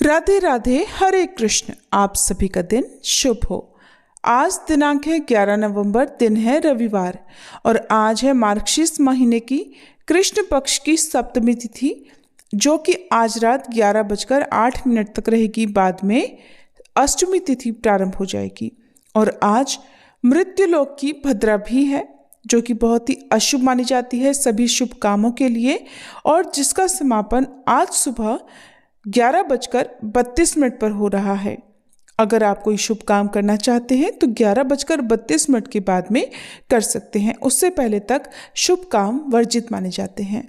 राधे राधे, हरे कृष्ण। आप सभी का दिन शुभ हो। आज दिनांक है 11 नवंबर, दिन है रविवार और आज है मार्गशीर्ष महीने की कृष्ण पक्ष की सप्तमी तिथि, जो कि आज रात 11:08 तक रहेगी। बाद में अष्टमी तिथि प्रारंभ हो जाएगी और आज मृत्युलोक की भद्रा भी है, जो कि बहुत ही अशुभ मानी जाती है सभी शुभ कामों के लिए, और जिसका समापन आज सुबह 11:32 पर हो रहा है। अगर आप कोई शुभ काम करना चाहते हैं तो 11:32 के बाद में कर सकते हैं, उससे पहले तक शुभ काम वर्जित माने जाते हैं।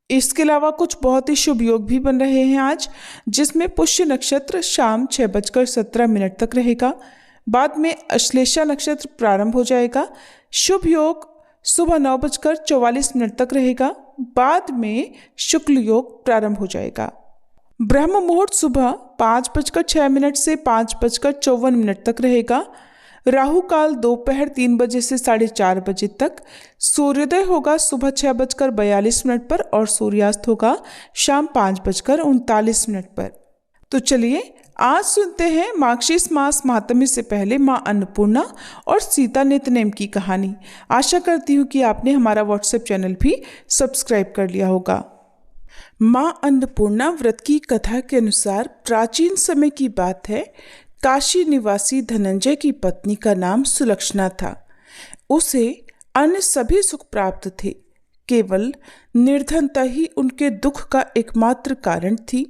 इसके अलावा कुछ बहुत ही शुभ योग भी बन रहे हैं आज, जिसमें पुष्य नक्षत्र शाम 6:17 तक रहेगा। बाद में अश्लेषा नक्षत्र प्रारंभ हो जाएगा। शुभ योग सुबह 9:44 तक रहेगा। बाद में शुक्ल योग प्रारंभ हो जाएगा। ब्रह्म मुहूर्त सुबह 5:06 से 5:54 तक रहेगा। राहु काल दोपहर 3 बजे से 4:30 बजे तक। सूर्योदय होगा सुबह 6:42 पर और सूर्यास्त होगा शाम 5:39 पर। तो चलिए आज सुनते हैं मार्गशीर्ष मास महात्म्य से पहले माँ अन्नपूर्णा और सीता नित्यनेम की कहानी। आशा करती हूँ कि आपने हमारा व्हाट्सएप चैनल भी सब्सक्राइब कर लिया होगा। माँ अन्नपूर्णा व्रत की कथा के अनुसार प्राचीन समय की बात है। काशी निवासी धनंजय की पत्नी का नाम सुलक्षणा था। उसे अन्य सभी सुख प्राप्त थे, केवल निर्धनता ही उनके दुख का एकमात्र कारण थी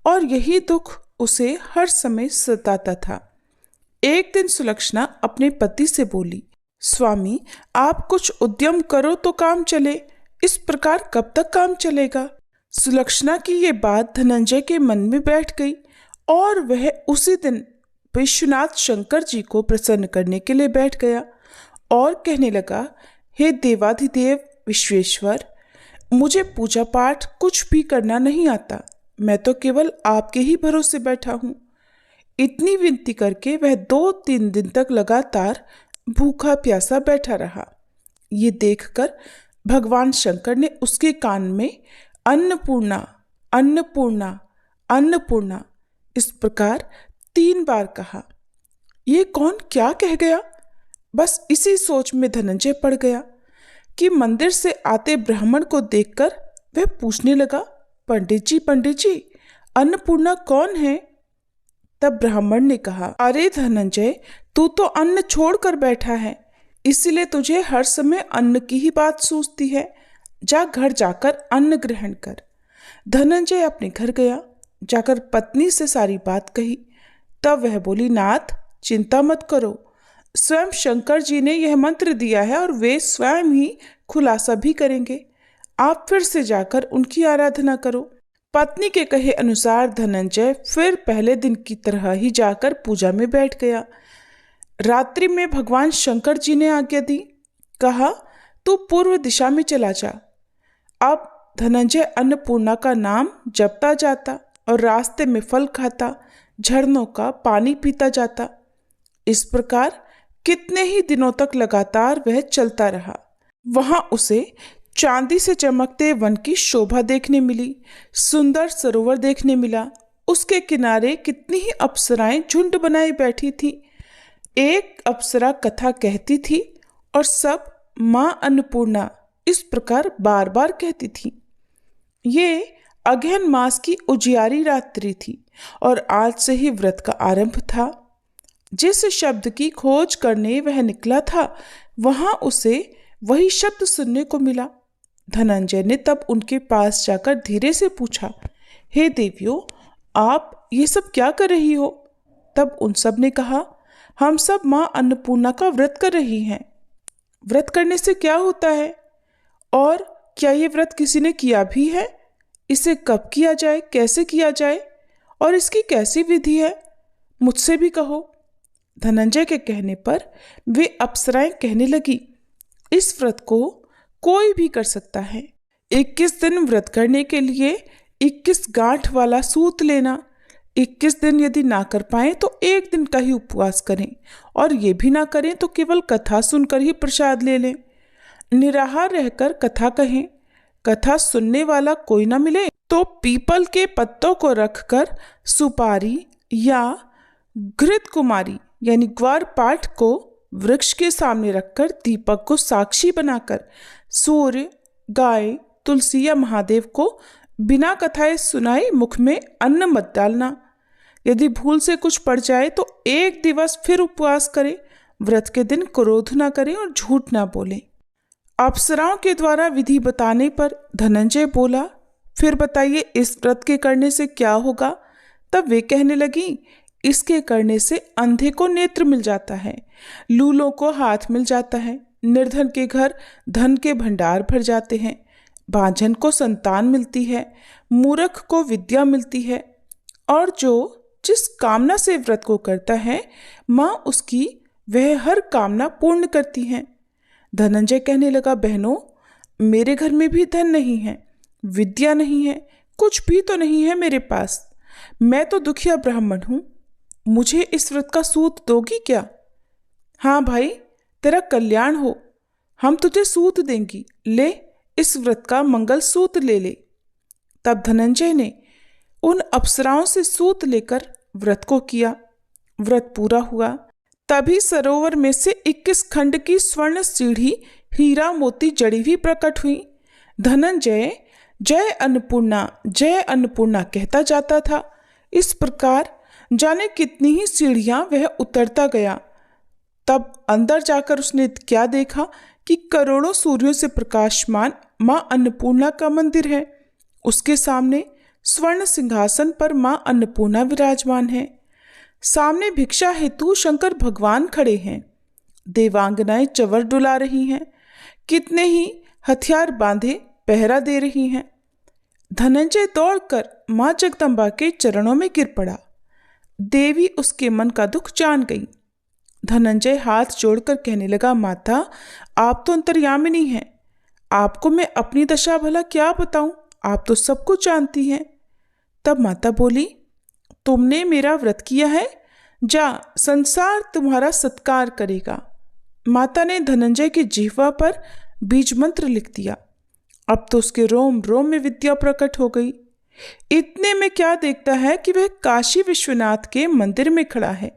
और यही दुख उसे हर समय सताता था। एक दिन सुलक्षणा अपने पति से बोली, स्वामी आप कुछ उद्यम करो तो काम चले, इस प्रकार कब तक काम चलेगा। सुलक्षणा की ये बात धनंजय के मन में बैठ गई और वह उसी दिन विश्वनाथ शंकर जी को प्रसन्न करने के लिए बैठ गया और कहने लगा, हे देवाधिदेव विश्वेश्वर, मुझे पूजा पाठ कुछ भी करना नहीं आता, मैं तो केवल आपके ही भरोसे बैठा हूँ। इतनी विनती करके वह 2-3 दिन तक लगातार भूखा प्यासा बैठा रहा। ये देखकर भगवान शंकर ने उसके कान में अन्नपूर्णा अन्नपूर्णा अन्नपूर्णा इस प्रकार 3 बार कहा। ये कौन क्या कह गया। बस इसी सोच में धनंजय पड़ गया कि मंदिर से आते ब्राह्मण को देखकर वह पूछने लगा, पंडित जी अन्नपूर्णा कौन है। तब ब्राह्मण ने कहा, अरे धनंजय, तू तो अन्न छोड़कर बैठा है, इसीलिए तुझे हर समय अन्न की ही बात सूझती है। जा घर जाकर अन्न ग्रहण कर। धनंजय अपने घर गया, जाकर पत्नी से सारी बात कही। तब वह बोली, नाथ चिंता मत करो, स्वयं शंकर जी ने यह मंत्र दिया है और वे स्वयं ही खुलासा भी करेंगे। आप फिर से जाकर उनकी आराधना करो। पत्नी के कहे अनुसार धनंजय फिर पहले दिन की तरह ही जाकर पूजा में बैठ गया। रात्रि में भगवान शंकर जी ने आज्ञा दी, कहा तू पूर्व दिशा में चला जा। अब धनंजय अन्नपूर्णा का नाम जपता जाता और रास्ते में फल खाता, झरनों का पानी पीता जाता। इस प्रकार कितने ही दिनों तक लगातार वह चलता रहा। वहां उसे चांदी से चमकते वन की शोभा देखने मिली, सुंदर सरोवर देखने मिला। उसके किनारे कितनी ही अप्सराएं झुंड बनाए बैठी थी। एक अप्सरा कथा कहती थी और सब माँ अन्नपूर्णा इस प्रकार बार बार कहती थी। ये अगहन मास की उजियारी रात्रि थी और आज से ही व्रत का आरंभ था। जिस शब्द की खोज करने वह निकला था, वहां उसे वही शब्द सुनने को मिला। धनंजय ने तब उनके पास जाकर धीरे से पूछा, हे देवियों, आप ये सब क्या कर रही हो। तब उन सब ने कहा, हम सब माँ अन्नपूर्णा का व्रत कर रही हैं। व्रत करने से क्या होता है और क्या ये व्रत किसी ने किया भी है, इसे कब किया जाए, कैसे किया जाए और इसकी कैसी विधि है, मुझसे भी कहो। धनंजय के कहने पर वे अप्सराएं कहने लगी, इस व्रत को कोई भी कर सकता है। 21 दिन व्रत करने के लिए 21 गांठ वाला सूत लेना। 21 दिन यदि ना कर पाए तो 1 दिन का ही उपवास करें और ये भी ना करें तो केवल कथा सुनकर ही प्रसाद ले लें। निराहार रहकर कथा कहें। कथा सुनने वाला कोई ना मिले तो पीपल के पत्तों को रखकर सुपारी या घृत कुमारी यानी ग्वार पाठ को वृक्ष के सामने रखकर दीपक को साक्षी बनाकर सूर्य, गाय, तुलसी या महादेव को बिना कथाएं सुनाए मुख में अन्न मत डालना। यदि भूल से कुछ पड़ जाए तो 1 दिवस फिर उपवास करें। व्रत के दिन क्रोध ना करें और झूठ ना बोलें। अप्सराओं के द्वारा विधि बताने पर धनंजय बोला, फिर बताइए इस व्रत के करने से क्या होगा? तब वे कहने लगी, इसके करने से अंधे को नेत्र मिल जाता है, लूलों को हाथ मिल जाता है, निर्धन के घर धन के भंडार भर जाते हैं, बांझन को संतान मिलती है, मूर्ख को विद्या मिलती है, और जो जिस कामना से व्रत को करता है माँ उसकी वह हर कामना पूर्ण करती है। धनंजय कहने लगा, बहनों, मेरे घर में भी धन नहीं है, विद्या नहीं है, कुछ भी तो नहीं है मेरे पास। मैं तो दुखिया ब्राह्मण हूँ, मुझे इस व्रत का सूत दोगी क्या? हाँ भाई, तेरा कल्याण हो, हम तुझे सूत देंगी, ले इस व्रत का मंगल सूत ले ले। तब धनंजय ने उन अप्सराओं से सूत लेकर व्रत को किया। व्रत पूरा हुआ। तभी सरोवर में से 21 खंड की स्वर्ण सीढ़ी हीरा मोती जड़ी हुई प्रकट हुई। धनंजय जय अन्नपूर्णा कहता जाता था। इस प्रकार जाने कितनी ही सीढ़ियां वह उतरता गया। तब अंदर जाकर उसने क्या देखा कि करोड़ों सूर्यों से प्रकाशमान मां अन्नपूर्णा का मंदिर है। उसके सामने स्वर्ण सिंहासन पर मां अन्नपूर्णा विराजमान है। सामने भिक्षा हेतु शंकर भगवान खड़े हैं। देवांगनाएं चवर डुला रही हैं, कितने ही हथियार बांधे पहरा दे रही हैं। धनंजय दौड़कर मां जगदम्बा के चरणों में गिर पड़ा। देवी उसके मन का दुख जान गई। धनंजय हाथ जोड़कर कहने लगा, माता, आप तो अंतर्यामिनी हैं, आपको मैं अपनी दशा भला क्या बताऊं, आप तो सब कुछ जानती हैं। तब माता बोली, तुमने मेरा व्रत किया है, जा, संसार तुम्हारा सत्कार करेगा। माता ने धनंजय की जिह्वा पर बीज मंत्र लिख दिया। अब तो उसके रोम रोम में विद्या प्रकट हो गई। इतने में क्या देखता है कि वह काशी विश्वनाथ के मंदिर में खड़ा है।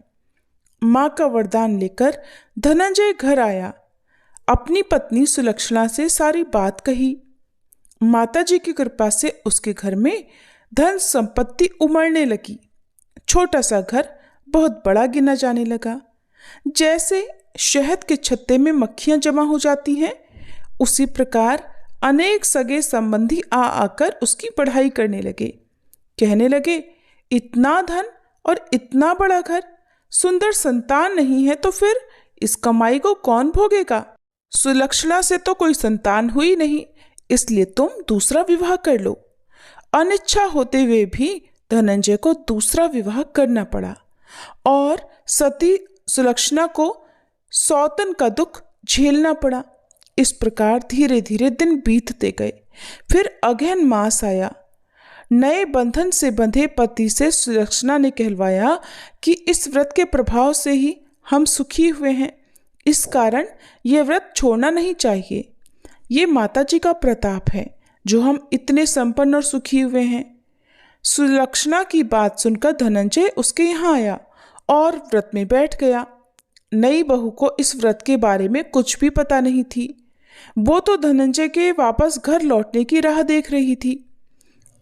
माँ का वरदान लेकर धनंजय घर आया। अपनी पत्नी सुलक्षणा से सारी बात कही। माता जी की कृपा से उसके घर में धन संपत्ति उमड़ने लगी। छोटा सा घर बहुत बड़ा गिना जाने लगा। जैसे शहद के छत्ते में मक्खियां जमा हो जाती हैं, उसी प्रकार अनेक सगे संबंधी आकर उसकी पढ़ाई करने लगे। कहने लगे, इतना धन और इतना बड़ा घर, सुंदर संतान नहीं है तो फिर इस कमाई को कौन भोगेगा? सुलक्षणा से तो कोई संतान हुई नहीं, इसलिए तुम दूसरा विवाह कर लो। अनिच्छा होते हुए भी धनंजय को दूसरा विवाह करना पड़ा और सती सुलक्षणा को सौतन का दुख झेलना पड़ा। इस प्रकार धीरे धीरे दिन बीतते गए। फिर अगहन मास आया। नए बंधन से बंधे पति से सुलक्षणा ने कहलवाया कि इस व्रत के प्रभाव से ही हम सुखी हुए हैं, इस कारण ये व्रत छोड़ना नहीं चाहिए। ये माता जी का प्रताप है जो हम इतने संपन्न और सुखी हुए हैं। सुलक्षणा की बात सुनकर धनंजय उसके यहाँ आया और व्रत में बैठ गया। नई बहू को इस व्रत के बारे में कुछ भी पता नहीं थी। वो तो धनंजय के वापस घर लौटने की राह देख रही थी।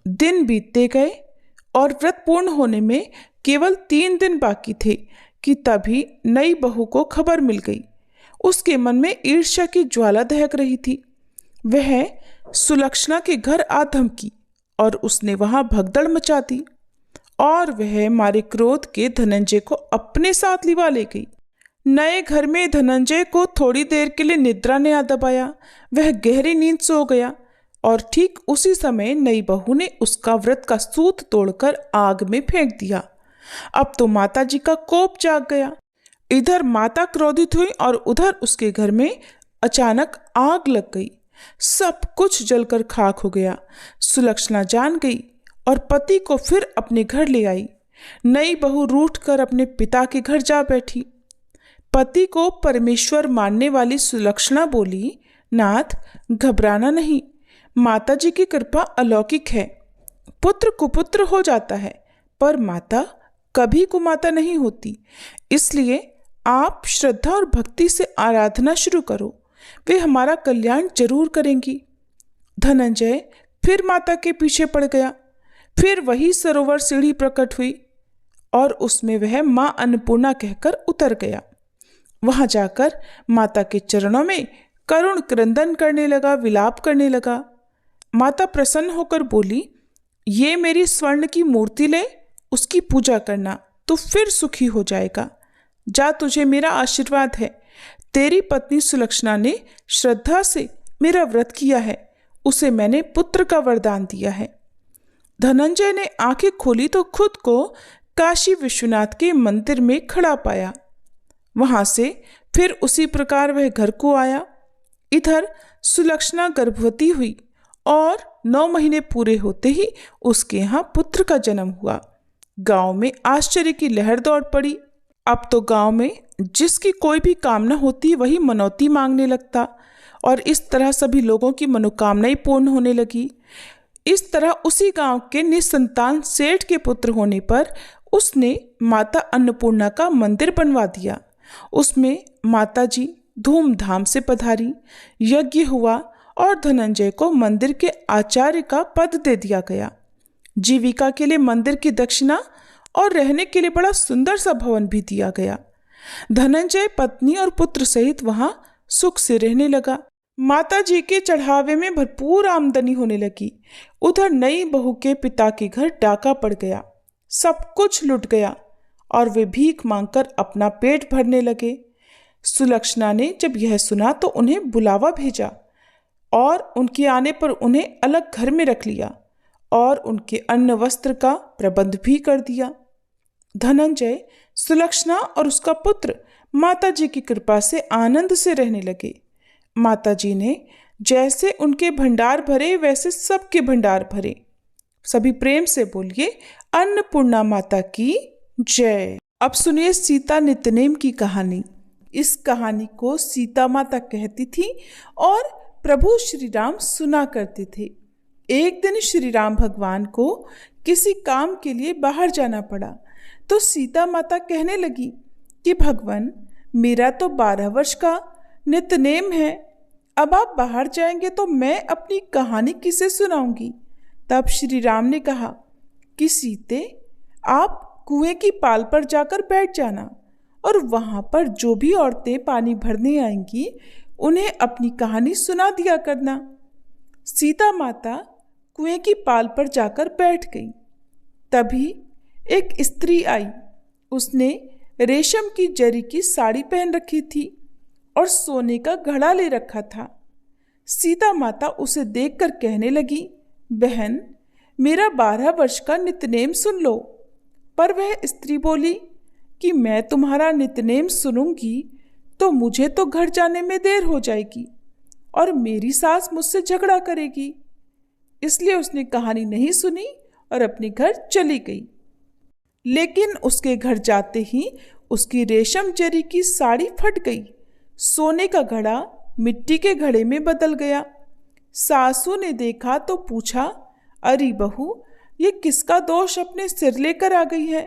दिन बीतते गए और व्रत पूर्ण होने में केवल 3 दिन बाकी थे कि तभी नई बहू को खबर मिल गई। उसके मन में ईर्ष्या की ज्वाला दहक रही थी। वह सुलक्षणा के घर आ धमकी और उसने वहां भगदड़ मचा दी और वह मारे क्रोध के धनंजय को अपने साथ लिवा ले गई। नए घर में धनंजय को थोड़ी देर के लिए निद्रा ने आ दबाया। वह गहरी नींद सो गया और ठीक उसी समय नई बहू ने उसका व्रत का सूत तोड़कर आग में फेंक दिया। अब तो माता जी का कोप जाग गया। इधर माता क्रोधित हुई और उधर उसके घर में अचानक आग लग गई। सब कुछ जलकर खाक हो गया। सुलक्षणा जान गई और पति को फिर अपने घर ले आई। नई बहू रूठकर अपने पिता के घर जा बैठी। पति को परमेश्वर मानने वाली सुलक्षणा बोली, नाथ, घबराना नहीं, माता जी की कृपा अलौकिक है। पुत्र कुपुत्र हो जाता है, पर माता कभी कुमाता नहीं होती। इसलिए आप श्रद्धा और भक्ति से आराधना शुरू करो, वे हमारा कल्याण जरूर करेंगी। धनंजय फिर माता के पीछे पड़ गया। फिर वही सरोवर सीढ़ी प्रकट हुई और उसमें वह माँ अन्नपूर्णा कहकर उतर गया। वहां जाकर माता के चरणों में करुण क्रंदन करने लगा, विलाप करने लगा। माता प्रसन्न होकर बोली, ये मेरी स्वर्ण की मूर्ति ले, उसकी पूजा करना तो फिर सुखी हो जाएगा। जा, तुझे मेरा आशीर्वाद है। तेरी पत्नी सुलक्षणा ने श्रद्धा से मेरा व्रत किया है, उसे मैंने पुत्र का वरदान दिया है। धनंजय ने आंखें खोली तो खुद को काशी विश्वनाथ के मंदिर में खड़ा पाया। वहां से फिर उसी प्रकार वह घर को आया। इधर सुलक्षणा गर्भवती हुई और 9 महीने पूरे होते ही उसके यहाँ पुत्र का जन्म हुआ। गांव में आश्चर्य की लहर दौड़ पड़ी। अब तो गांव में जिसकी कोई भी कामना होती वही मनौती मांगने लगता और इस तरह सभी लोगों की मनोकामनाएं पूर्ण होने लगी। इस तरह उसी गांव के निसंतान सेठ के पुत्र होने पर उसने माता अन्नपूर्णा का मंदिर बनवा दिया। उसमें माता जी धूमधाम से पधारी, यज्ञ हुआ और धनंजय को मंदिर के आचार्य का पद दे दिया गया। जीविका के लिए मंदिर की दक्षिणा और रहने के लिए बड़ा सुंदर सा भवन भी दिया गया। धनंजय पत्नी और पुत्र सहित वहां सुख से रहने लगा। माता जी के चढ़ावे में भरपूर आमदनी होने लगी। उधर नई बहू के पिता के घर डाका पड़ गया, सब कुछ लुट गया और वे भीख मांगकर अपना पेट भरने लगे। सुलक्षणा ने जब यह सुना तो उन्हें बुलावा भेजा और उनके आने पर उन्हें अलग घर में रख लिया और उनके अन्न वस्त्र का प्रबंध भी कर दिया। धनंजय, सुलक्षणा और उसका पुत्र माता जी की कृपा से आनंद से रहने लगे। माता जी ने जैसे उनके भंडार भरे वैसे सबके भंडार भरे। सभी प्रेम से बोलिए, अन्नपूर्णा माता की जय। अब सुनिए सीता नित्यनेम की कहानी। इस कहानी को सीता माता कहती थी और प्रभु श्री राम सुना करते थे। एक दिन श्री राम भगवान को किसी काम के लिए बाहर जाना पड़ा तो सीता माता कहने लगी कि भगवान, मेरा तो 12 वर्ष का नित्यनेम है, अब आप बाहर जाएंगे तो मैं अपनी कहानी किसे सुनाऊंगी। तब श्री राम ने कहा कि सीते, आप कुएं की पाल पर जाकर बैठ जाना और वहां पर जो भी औरतें पानी भरने आएंगी उन्हें अपनी कहानी सुना दिया करना। सीता माता कुएं की पाल पर जाकर बैठ गई। तभी एक स्त्री आई। उसने रेशम की जरी की साड़ी पहन रखी थी और सोने का घड़ा ले रखा था। सीता माता उसे देखकर कहने लगी, बहन, मेरा 12 वर्ष का नित्यनेम सुन लो। पर वह स्त्री बोली कि मैं तुम्हारा नित्यनेम सुनूंगी तो मुझे तो घर जाने में देर हो जाएगी और मेरी सास मुझसे झगड़ा करेगी। इसलिए उसने कहानी नहीं सुनी और अपने घर चली गई। लेकिन उसके घर जाते ही उसकी रेशम जरी की साड़ी फट गई, सोने का घड़ा मिट्टी के घड़े में बदल गया। सासू ने देखा तो पूछा, अरे बहू, ये किसका दोष अपने सिर लेकर आ गई है।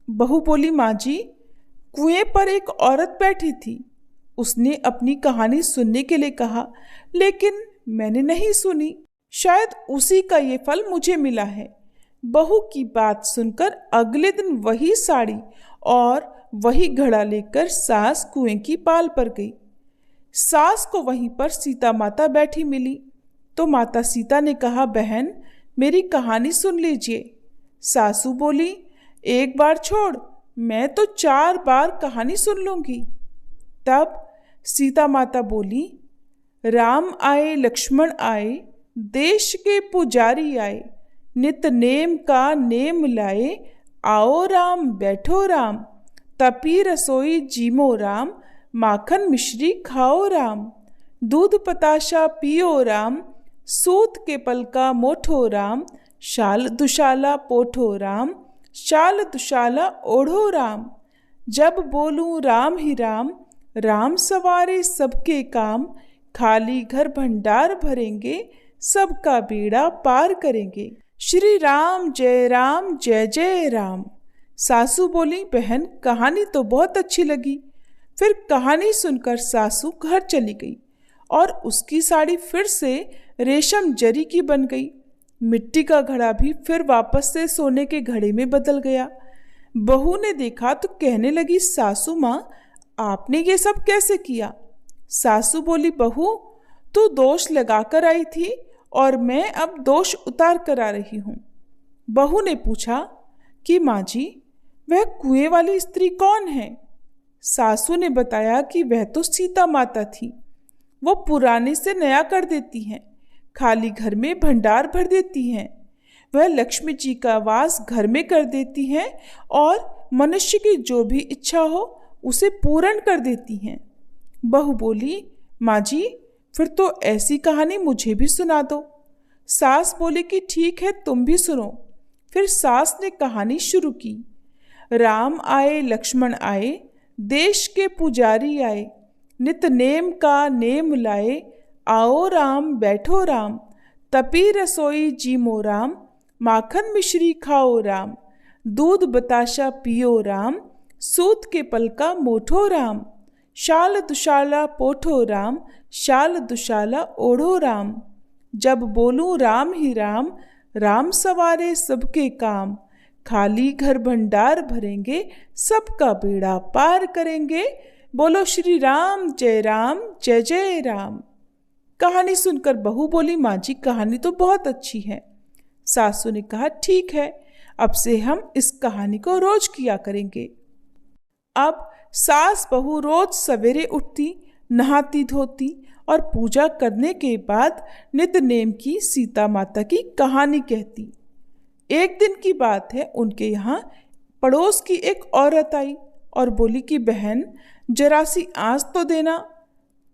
बहू बोली, माँ जी, कुएं पर एक औरत बैठी थी, उसने अपनी कहानी सुनने के लिए कहा, लेकिन मैंने नहीं सुनी, शायद उसी का ये फल मुझे मिला है। बहू की बात सुनकर अगले दिन वही साड़ी और वही घड़ा लेकर सास कुएं की पाल पर गई। सास को वहीं पर सीता माता बैठी मिली तो माता सीता ने कहा, बहन, मेरी कहानी सुन लीजिए। सासू बोली, एक बार छोड़, मैं तो 4 बार कहानी सुन लूंगी। तब सीता माता बोली, राम आए लक्ष्मण आए, देश के पुजारी आए, नित नेम का नेम लाए, आओ राम बैठो राम, तपी रसोई जीमो राम, माखन मिश्री खाओ राम, दूध पताशा पियो राम, सूत के पलका मोठो राम, शाल दुशाला पोठो राम, शाल दुशाला ओढ़ो राम, जब बोलूं राम ही राम, राम सवारे सबके काम, खाली घर भंडार भरेंगे, सबका बेड़ा पार करेंगे। श्री राम जय जय राम। सासू बोली, बहन कहानी तो बहुत अच्छी लगी। फिर कहानी सुनकर सासू घर चली गई और उसकी साड़ी फिर से रेशम जरी की बन गई। मिट्टी का घड़ा भी फिर वापस से सोने के घड़े में बदल गया। बहू ने देखा तो कहने लगी, सासू माँ आपने ये सब कैसे किया? सासू बोली, बहू तू दोष लगा कर आई थी और मैं अब दोष उतार कर आ रही हूँ। बहू ने पूछा कि माँ जी वह कुएं वाली स्त्री कौन है? सासू ने बताया कि वह तो सीता माता थी। वो पुराने से नया कर देती हैं, खाली घर में भंडार भर देती हैं। वह लक्ष्मी जी का वास घर में कर देती हैं और मनुष्य की जो भी इच्छा हो उसे पूर्ण कर देती हैं। बहू बोली, माँ जी फिर तो ऐसी कहानी मुझे भी सुना दो। सास बोली कि ठीक है तुम भी सुनो। फिर सास ने कहानी शुरू की। राम आए लक्ष्मण आए, देश के पुजारी आए, नित नेम का नेम लाए, आओ राम बैठो राम, तपी रसोई जीमो राम, माखन मिश्री खाओ राम, दूध बताशा पियो राम, सूत के पल का मोठो राम, शाल दुशाला पोठो राम, शाल दुशाला ओढ़ो राम। जब बोलूं राम ही राम, राम सवारे सबके काम, खाली घर भंडार भरेंगे, सबका बेड़ा पार करेंगे, बोलो श्री राम जय जय राम। कहानी सुनकर बहू बोली, माँ जी कहानी तो बहुत अच्छी है। सासू ने कहा, ठीक है अब से हम इस कहानी को रोज किया करेंगे। अब सास बहू रोज सवेरे उठती, नहाती धोती और पूजा करने के बाद नित नेम की सीता माता की कहानी कहती। एक दिन की बात है, उनके यहाँ पड़ोस की एक औरत आई और बोली कि बहन जरा सी आँच तो देना।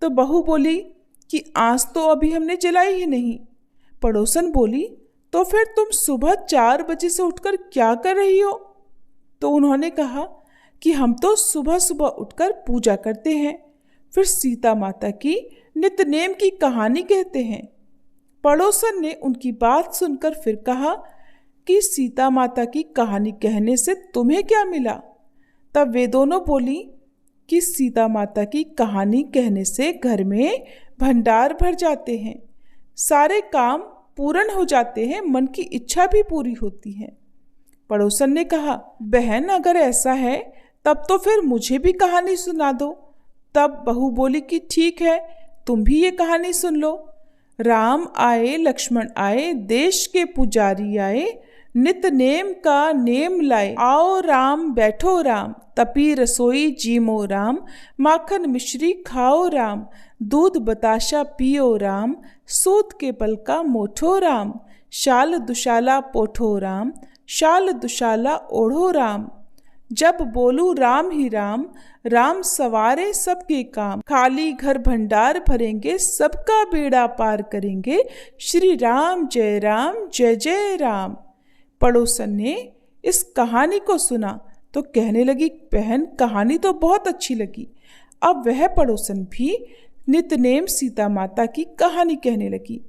तो बहू बोली कि आँच तो अभी हमने जलाई ही नहीं। पड़ोसन बोली, तो फिर तुम सुबह 4 बजे से उठकर क्या कर रही हो? तो उन्होंने कहा कि हम तो सुबह सुबह उठकर पूजा करते हैं, फिर सीता माता की नित नेम की कहानी कहते हैं। पड़ोसन ने उनकी बात सुनकर फिर कहा कि सीता माता की कहानी कहने से तुम्हें क्या मिला? तब वे दोनों बोली कि सीता माता की कहानी कहने से घर में भंडार भर जाते हैं, सारे काम पूर्ण हो जाते हैं, मन की इच्छा भी पूरी होती है। पड़ोसन ने कहा, बहन अगर ऐसा है तब तो फिर मुझे भी कहानी सुना दो। तब बहू बोली कि ठीक है तुम भी ये कहानी सुन लो। राम आए लक्ष्मण आए, देश के पुजारी आए, नित नेम का नेम लाए, आओ राम बैठो राम, तपी रसोई जीमो राम, माखन मिश्री खाओ राम, दूध बताशा पियो राम, सूत के पल का मोठो राम, शाल दुशाला पोठो राम, शाल दुशाला ओढ़ो राम। जब बोलूं राम ही राम, राम सवारे सबके काम, खाली घर भंडार भरेंगे, सबका बेड़ा पार करेंगे, श्री राम जय जय राम। पड़ोसन ने इस कहानी को सुना तो कहने लगी, बहन कहानी तो बहुत अच्छी लगी। अब वह पड़ोसन भी नितनेम सीता माता की कहानी कहने लगी।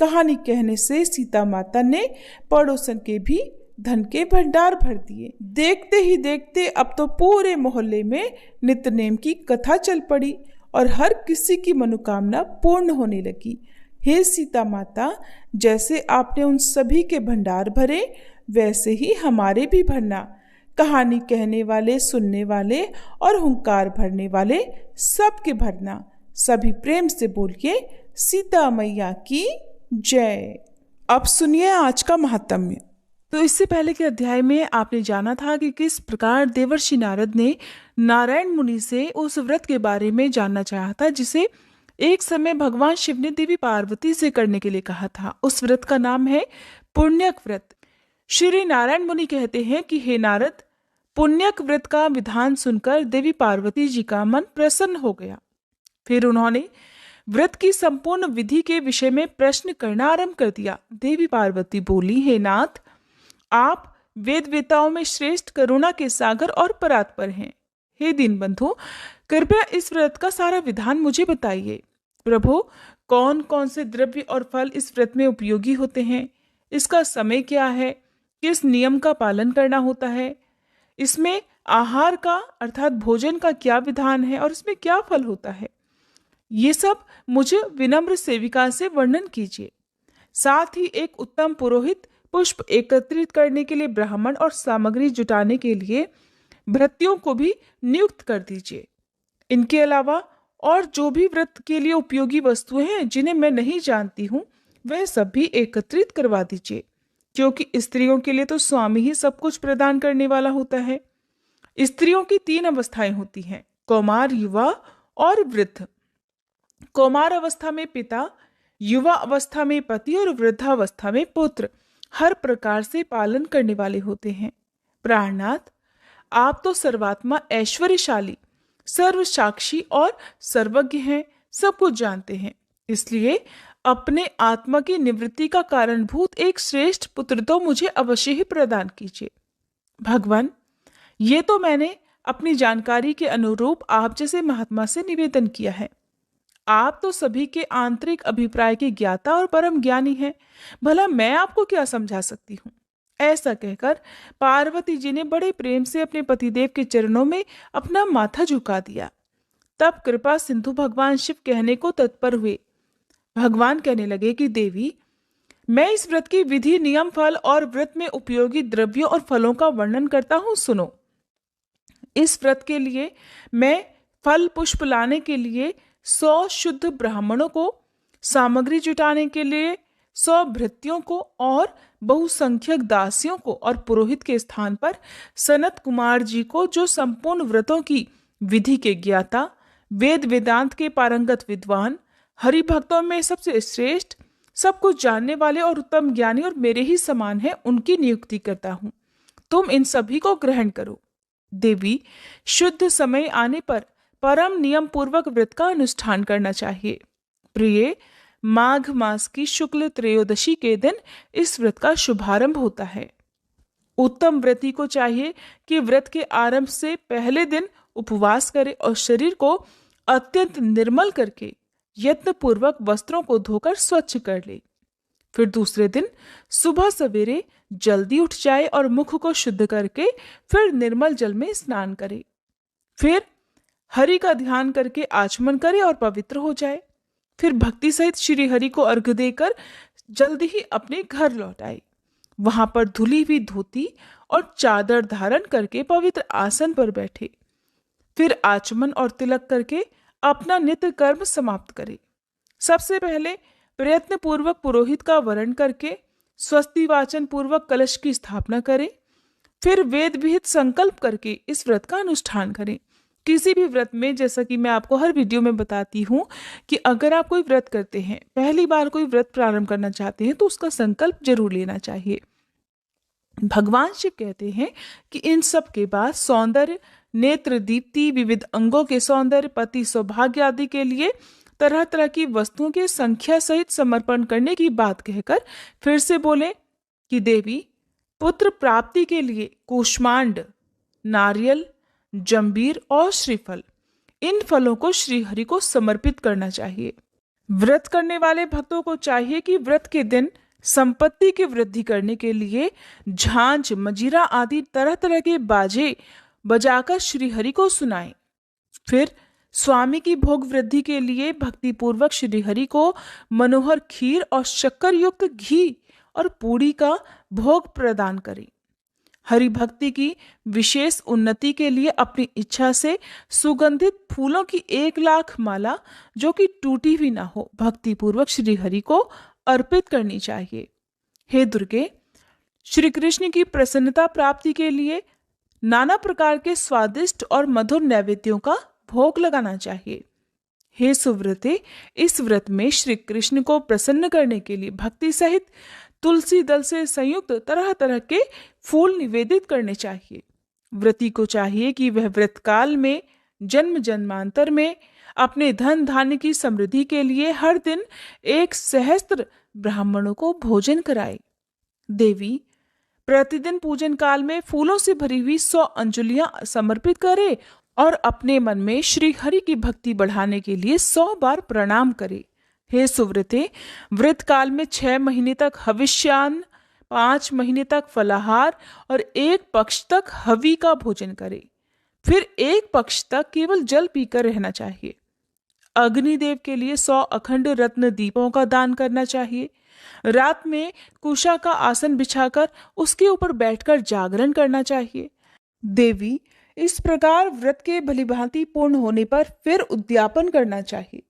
कहानी कहने से सीता माता ने पड़ोसन के भी धन के भंडार भर दिए। देखते ही देखते अब तो पूरे मोहल्ले में नितनेम की कथा चल पड़ी और हर किसी की मनोकामना पूर्ण होने लगी। हे सीता माता, जैसे आपने उन सभी के भंडार भरे वैसे ही हमारे भी भरना। कहानी कहने वाले, सुनने वाले और हुंकार भरने वाले सबके भरना। सभी प्रेम से बोलिए, सीता मैया की जय। अब सुनिए आज का महात्म्य। तो इससे पहले के अध्याय में आपने जाना था कि किस प्रकार देवर्षि नारद ने नारायण मुनि से उस व्रत के बारे में जानना चाहा था जिसे एक समय भगवान शिव ने देवी पार्वती से करने के लिए कहा था। उस व्रत का नाम है पुण्यक व्रत। श्री नारायण मुनि कहते हैं कि हे नारद, पुण्यक व्रत का विधान सुनकर देवी पार्वती जी का मन प्रसन्न हो गया। फिर उन्होंने व्रत की संपूर्ण विधि के विषय में प्रश्न करना आरंभ कर दिया। देवी पार्वती बोली, हे नाथ, आप वेद वेताओं में श्रेष्ठ, करुणा के सागर और परात्पर हैं। हे दीनबंधु, कृपया इस व्रत का सारा विधान मुझे बताइए। प्रभु, कौन कौन से द्रव्य और फल इस व्रत में उपयोगी होते हैं? इसका समय क्या है, किस नियम का पालन करना होता है, इसमें आहार का अर्थात भोजन का क्या विधान है और इसमें क्या फल होता है, ये सब मुझे विनम्र सेविका से वर्णन कीजिए। साथ ही एक उत्तम पुरोहित, पुष्प एकत्रित करने के लिए ब्राह्मण और सामग्री जुटाने के लिए भृत्यों को भी नियुक्त कर दीजिए। इनके अलावा और जो भी व्रत के लिए उपयोगी वस्तुएं हैं जिन्हें मैं नहीं जानती हूँ, वह सब भी एकत्रित करवा दीजिए, क्योंकि स्त्रियों के लिए तो स्वामी ही सब कुछ प्रदान करने वाला होता है। स्त्रियों की 3 अवस्थाएं होती हैं, कौमार, युवा और वृद्ध। कौमार अवस्था में पिता, युवा अवस्था में पति और वृद्धावस्था में पुत्र हर प्रकार से पालन करने वाले होते हैं। प्राणनाथ, आप तो सर्वात्मा ऐश्वर्यशाली, सर्वसाक्षी और सर्वज्ञ हैं, सब कुछ जानते हैं। इसलिए अपने आत्मा की निवृत्ति का कारणभूत एक श्रेष्ठ पुत्र तो मुझे अवश्य ही प्रदान कीजिए। भगवान, ये तो मैंने अपनी जानकारी के अनुरूप आप जैसे महात्मा से निवेदन किया है। आप तो सभी के आंतरिक अभिप्राय के ज्ञाता और परम ज्ञानी हैं, भला मैं आपको क्या समझा सकती हूँ। ऐसा कहकर पार्वती जी ने बड़े प्रेम से अपने पतिदेव के चरणों में अपना माथा झुका दिया। तब कृपा सिंधु भगवान शिव कहने को तत्पर हुए। भगवान कहने लगे कि देवी, मैं इस व्रत की विधि, नियम, फल और व्रत में उपयोगी द्रव्यों और फलों का वर्णन करता हूँ, सुनो। इस व्रत के लिए मैं फल पुष्प लाने के लिए 100 शुद्ध ब्राह्मणों को, सामग्री जुटाने के लिए 100 भृत्यों को और बहुसंख्यक दासियों को और पुरोहित के स्थान पर सनत कुमार जी को, जो संपूर्ण व्रतों की विधि के ज्ञाता, वेद वेदांत के पारंगत विद्वान, हरि भक्तों में सबसे श्रेष्ठ, सब कुछ जानने वाले और उत्तम ज्ञानी और मेरे ही समान है, उनकी नियुक्ति करता हूँ। तुम इन सभी को ग्रहण करो। देवी, शुद्ध समय आने पर परम नियम पूर्वक व्रत का अनुष्ठान करना चाहिए। प्रिय, माघ मास की शुक्ल त्रयोदशी के दिन इस व्रत का शुभारंभ होता है। उत्तम व्रती को चाहिए कि व्रत के आरंभ से पहले दिन उपवास करे और शरीर को अत्यंत निर्मल करके यत्न पूर्वक वस्त्रों को धोकर स्वच्छ कर ले। फिर दूसरे दिन सुबह सवेरे जल्दी उठ जाए और मुख को शुद्ध करके फिर निर्मल जल में स्नान करे। फिर हरि का ध्यान करके आचमन करे और पवित्र हो जाए। फिर भक्ति सहित श्री हरि को अर्घ्य देकर जल्दी ही अपने घर लौट आए। वहां पर धुली हुई धोती और चादर धारण करके पवित्र आसन पर बैठे। फिर आचमन और तिलक करके अपना नित्य कर्म समाप्त करे। सबसे पहले प्रयत्न पूर्वक पुरोहित का वरण करके स्वस्ति वाचन पूर्वक कलश की स्थापना करें। फिर वेद विहित संकल्प करके इस व्रत का अनुष्ठान करें। किसी भी व्रत में, जैसा कि मैं आपको हर वीडियो में बताती हूँ, कि अगर आप कोई व्रत करते हैं, पहली बार कोई व्रत प्रारंभ करना चाहते हैं, तो उसका संकल्प जरूर लेना चाहिए। भगवान शिव कहते हैं कि इन सब के बाद सौंदर्य, नेत्र दीप्ति, विविध अंगों के सौंदर्य, पति सौभाग्य आदि के लिए तरह तरह की वस्तुओं के संख्या सहित समर्पण करने की बात कहकर फिर से बोले कि देवी, पुत्र प्राप्ति के लिए कूष्मांड, नारियल, जंबीर और श्रीफल, इन फलों को श्री हरि को समर्पित करना चाहिए। व्रत करने वाले भक्तों को चाहिए कि व्रत के दिन संपत्ति की वृद्धि करने के लिए झांझ, मजीरा आदि तरह तरह के बाजे बजाकर श्री हरि को सुनाएं। फिर स्वामी की भोग वृद्धि के लिए भक्ति पूर्वक श्री हरि को मनोहर खीर और शक्कर युक्त घी और पूड़ी का भोग प्रदान करें। हरि भक्ति की विशेष उन्नति के लिए अपनी इच्छा से सुगंधित फूलों की 1,00,000 माला, जो कि टूटी हुई ना हो, भक्ति पूर्वक श्री हरि को अर्पित करनी चाहिए। हे दुर्गे, श्री कृष्ण की प्रसन्नता प्राप्ति के लिए नाना प्रकार के स्वादिष्ट और मधुर नैवेद्यों का भोग लगाना चाहिए। हे सुव्रते, इस व्रत में श्री कृष्ण को प्रसन्न करने के लिए भक्ति सहित तुलसी दल से संयुक्त तरह तरह के फूल निवेदित करने चाहिए। व्रती को चाहिए कि वह व्रत काल में जन्म जन्मांतर में अपने धन धान्य की समृद्धि के लिए हर दिन 1 सहस्त्र ब्राह्मणों को भोजन कराए। देवी, प्रतिदिन पूजन काल में फूलों से भरी हुई 100 अंजलियां समर्पित करे और अपने मन में श्री हरि की भक्ति बढ़ाने के लिए 100 बार प्रणाम करे। हे सुव्रते, व्रत काल में 6 महीने तक हविष्यान्न, 5 महीने तक फलाहार और 1 पक्ष तक हवी का भोजन करे। फिर 1 पक्ष तक केवल जल पीकर रहना चाहिए। अग्निदेव के लिए 100 अखंड रत्न दीपों का दान करना चाहिए। रात में कुशा का आसन बिछाकर उसके ऊपर बैठकर जागरण करना चाहिए। देवी इस प्रकार व्रत के भलीभांति पूर्ण होने पर फिर उद्यापन करना चाहिए।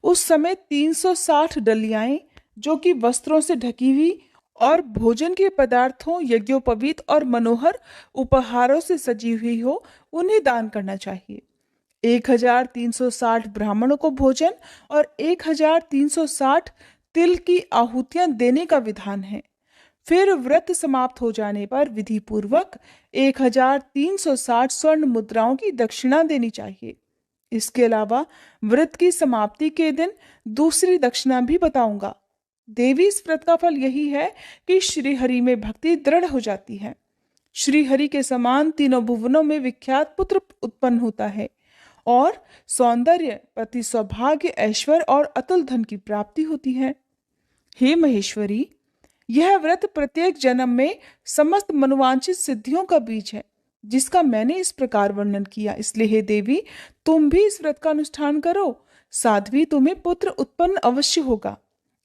उस समय 360 डलियाएं जो कि वस्त्रों से ढकी हुई और भोजन के पदार्थों, यज्ञोपवीत और मनोहर उपहारों से सजी हुई हो, उन्हें दान करना चाहिए। 1360 ब्राह्मणों को भोजन और 1360 तिल की आहुतियां देने का विधान है। फिर व्रत समाप्त हो जाने पर विधि पूर्वक 1360 स्वर्ण मुद्राओं की दक्षिणा देनी चाहिए। इसके अलावा व्रत की समाप्ति के दिन दूसरी दक्षिणा भी बताऊंगा। देवी इस व्रत का फल यही है कि श्री हरि में भक्ति दृढ़ हो जाती है। श्री हरि के समान तीनों भुवनों में विख्यात पुत्र उत्पन्न होता है और सौंदर्य, पति, सौभाग्य, ऐश्वर्य और अतुल धन की प्राप्ति होती है। हे महेश्वरी, यह व्रत प्रत्येक जन्म में समस्त मनोवांछित सिद्धियों का बीज है, जिसका मैंने इस प्रकार वर्णन किया। इसलिए हे देवी, तुम भी इस व्रत का अनुष्ठान करो, साध्वी तुम्हें पुत्र उत्पन्न अवश्य होगा।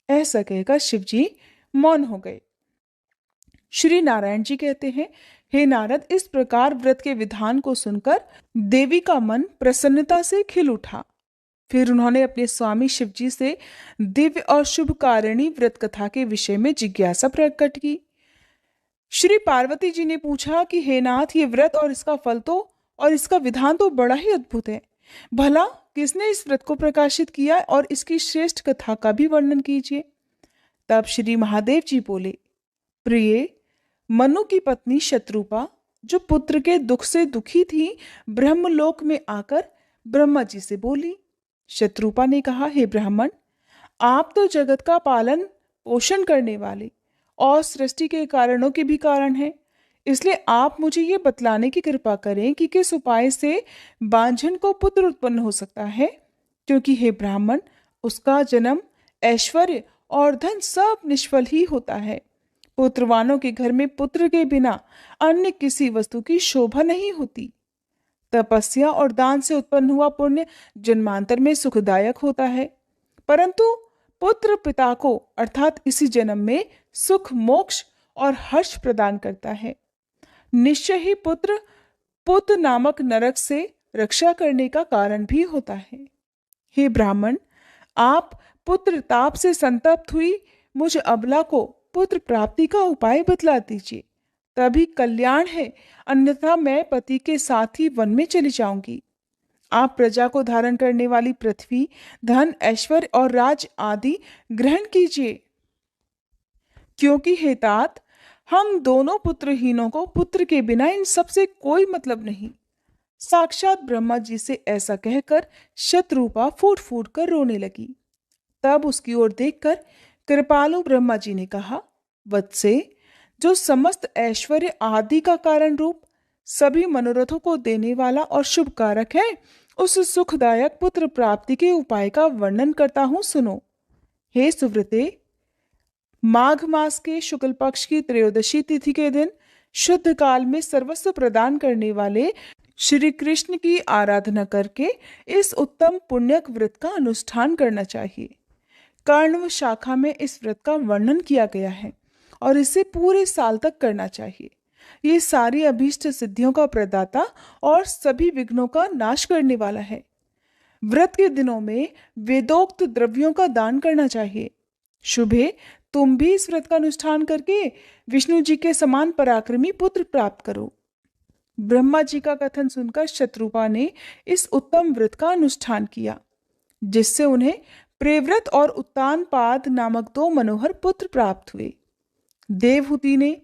ऐसा कहकर शिवजी मौन हो गए। श्री नारायण जी कहते हैं, हे नारद, इस प्रकार व्रत के विधान को सुनकर देवी का मन प्रसन्नता से खिल उठा। फिर उन्होंने अपने स्वामी शिवजी से दिव्य और शुभ कारिणी व्रत कथा के विषय में जिज्ञासा प्रकट की। श्री पार्वती जी ने पूछा कि हे नाथ, ये व्रत और इसका फल तो और इसका विधान तो बड़ा ही अद्भुत है। भला किसने इस व्रत को प्रकाशित किया और इसकी श्रेष्ठ कथा का भी वर्णन कीजिए। तब श्री महादेव जी बोले, प्रिय, मनु की पत्नी शत्रुपा, जो पुत्र के दुख से दुखी थी, ब्रह्मलोक में आकर ब्रह्मा जी से बोली। शत्रुपा ने कहा, हे ब्राह्मण, आप तो जगत का पालन पोषण करने वाले और सृष्टि के कारणों के भी कारण हैं। इसलिए आप मुझे ये बतलाने की कृपा करें कि किस उपाय से बांझन को पुत्र उत्पन्न हो सकता है, क्योंकि हे ब्राह्मण, उसका जन्म, ऐश्वर्य और धन सब निष्फल ही होता है। पुत्रवानों के घर में पुत्र के बिना अन्य किसी वस्तु की शोभा नहीं होती। तपस्या और दान से उत्पन्न हुआ पुण्य जन्मांतर में सुखदायक होता है, परंतु पुत्र पिता को अर्थात इसी जन्म में सुख, मोक्ष और हर्ष प्रदान करता है। निश्चय ही पुत्र पुत नामक नरक से रक्षा करने का कारण भी होता है। हे ब्राह्मण, आप पुत्र ताप से संतप्त हुई मुझ अबला को पुत्र प्राप्ति का उपाय बतला दीजिए, तभी कल्याण है, अन्यथा मैं पति के साथ ही वन में चली जाऊंगी। आप प्रजा को धारण करने वाली पृथ्वी, धन, ऐश्वर्य और राज आदि ग्रहण कीजिए, क्योंकि हे तात, हम दोनों पुत्रहीनों को पुत्र के बिना इन सबसे कोई मतलब नहीं। साक्षात ब्रह्मा जी से ऐसा कहकर शत्रुपा फूट फूट कर रोने लगी। तब उसकी ओर देखकर कृपालु ब्रह्मा जी ने कहा, वत्से, जो समस्त ऐश्वर्य आदि का कारण रूप, सभी मनोरथों को देने वाला और शुभ कारक है, उस सुखदायक पुत्र प्राप्ति के उपाय का वर्णन करता हूं, सुनो। हे सुव्रते, माघ मास के शुक्ल पक्ष की त्रयोदशी तिथि के दिन शुद्ध काल में सर्वस्व प्रदान करने वाले श्री कृष्ण की आराधना करके इस उत्तम पुण्यक व्रत का अनुष्ठान करना चाहिए। कर्णव शाखा में इस व्रत का वर्णन किया गया है और इसे पूरे साल तक करना चाहिए। ये सारी अभीष्ट सिद्धियों का प्रदाता और सभी विघ्नों का नाश करने वाला है। व्रत के दिनों में वेदोक्त द्रव्यों का दान करना चाहिए। शुभे, तुम भी इस व्रत का अनुष्ठान करके विष्णु जी के समान पराक्रमी पुत्र प्राप्त करो। ब्रह्मा जी का कथन सुनकर शत्रुपा ने इस उत्तम व्रत का अनुष्ठान किया, जिससे उन्हें प्रेव्रत और उत्तानपाद नामक 2 मनोहर पुत्र प्राप्त हुए। देवहूति ने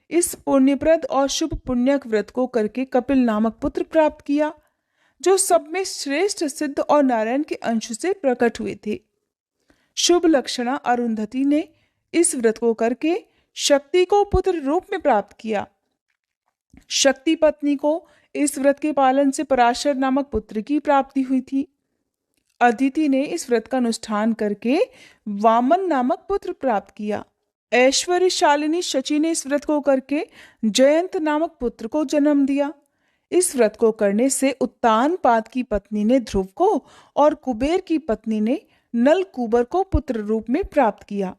इस पुण्यप्रद और शुभ पुण्यक व्रत को करके कपिल नामक पुत्र प्राप्त किया, जो सब में श्रेष्ठ, सिद्ध और नारायण के अंश से प्रकट हुए थे। शुभ लक्षणा अरुंधति ने इस व्रत को करके शक्ति को पुत्र रूप में प्राप्त किया। शक्ति पत्नी को इस व्रत के पालन से पराशर नामक पुत्र की प्राप्ति हुई थी। अदिति ने इस व्रत का अनुष्ठान करके वामन नामक पुत्र प्राप्त किया। ऐश्वर्यशालिनी शची ने इस व्रत को करके जयंत नामक पुत्र को जन्म दिया। इस व्रत को करने से उत्तानपाद की पत्नी ने ध्रुव को और कुबेर की पत्नी ने नलकूबर को पुत्र रूप में प्राप्त किया।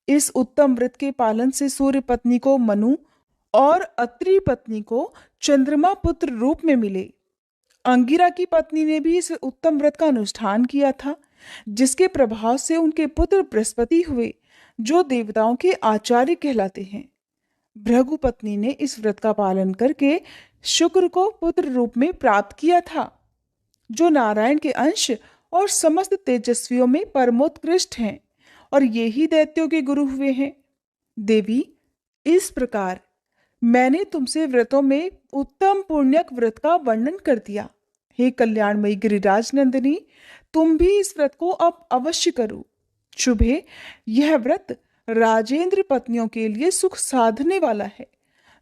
इस उत्तम व्रत के पालन से सूर्य पत्नी को मनु और अत्रि पत्नी को चंद्रमा पुत्र रूप में मिले। अंगिरा की पत्नी ने भी इस उत्तम व्रत का अनुष्ठान किया था, जिसके प्रभाव से उनके पुत्र बृहस्पति हुए, जो देवताओं के आचार्य कहलाते हैं। भृगु पत्नी ने इस व्रत का पालन करके शुक्र को पुत्र रूप में प्राप्त किया था, जो नारायण के अंश और समस्त तेजस्वियों में परमोत्कृष्ट हैं, और ये ही दैत्यों के गुरु हुए हैं। देवी, इस प्रकार मैंने तुमसे व्रतों में उत्तम पुण्यक व्रत का वर्णन कर दिया। हे कल्याणमयी गिरिराज नंदिनी, तुम भी इस व्रत को अब अवश्य करो। शुभ है, यह व्रत राजेंद्र पत्नियों के लिए सुख साधने वाला है,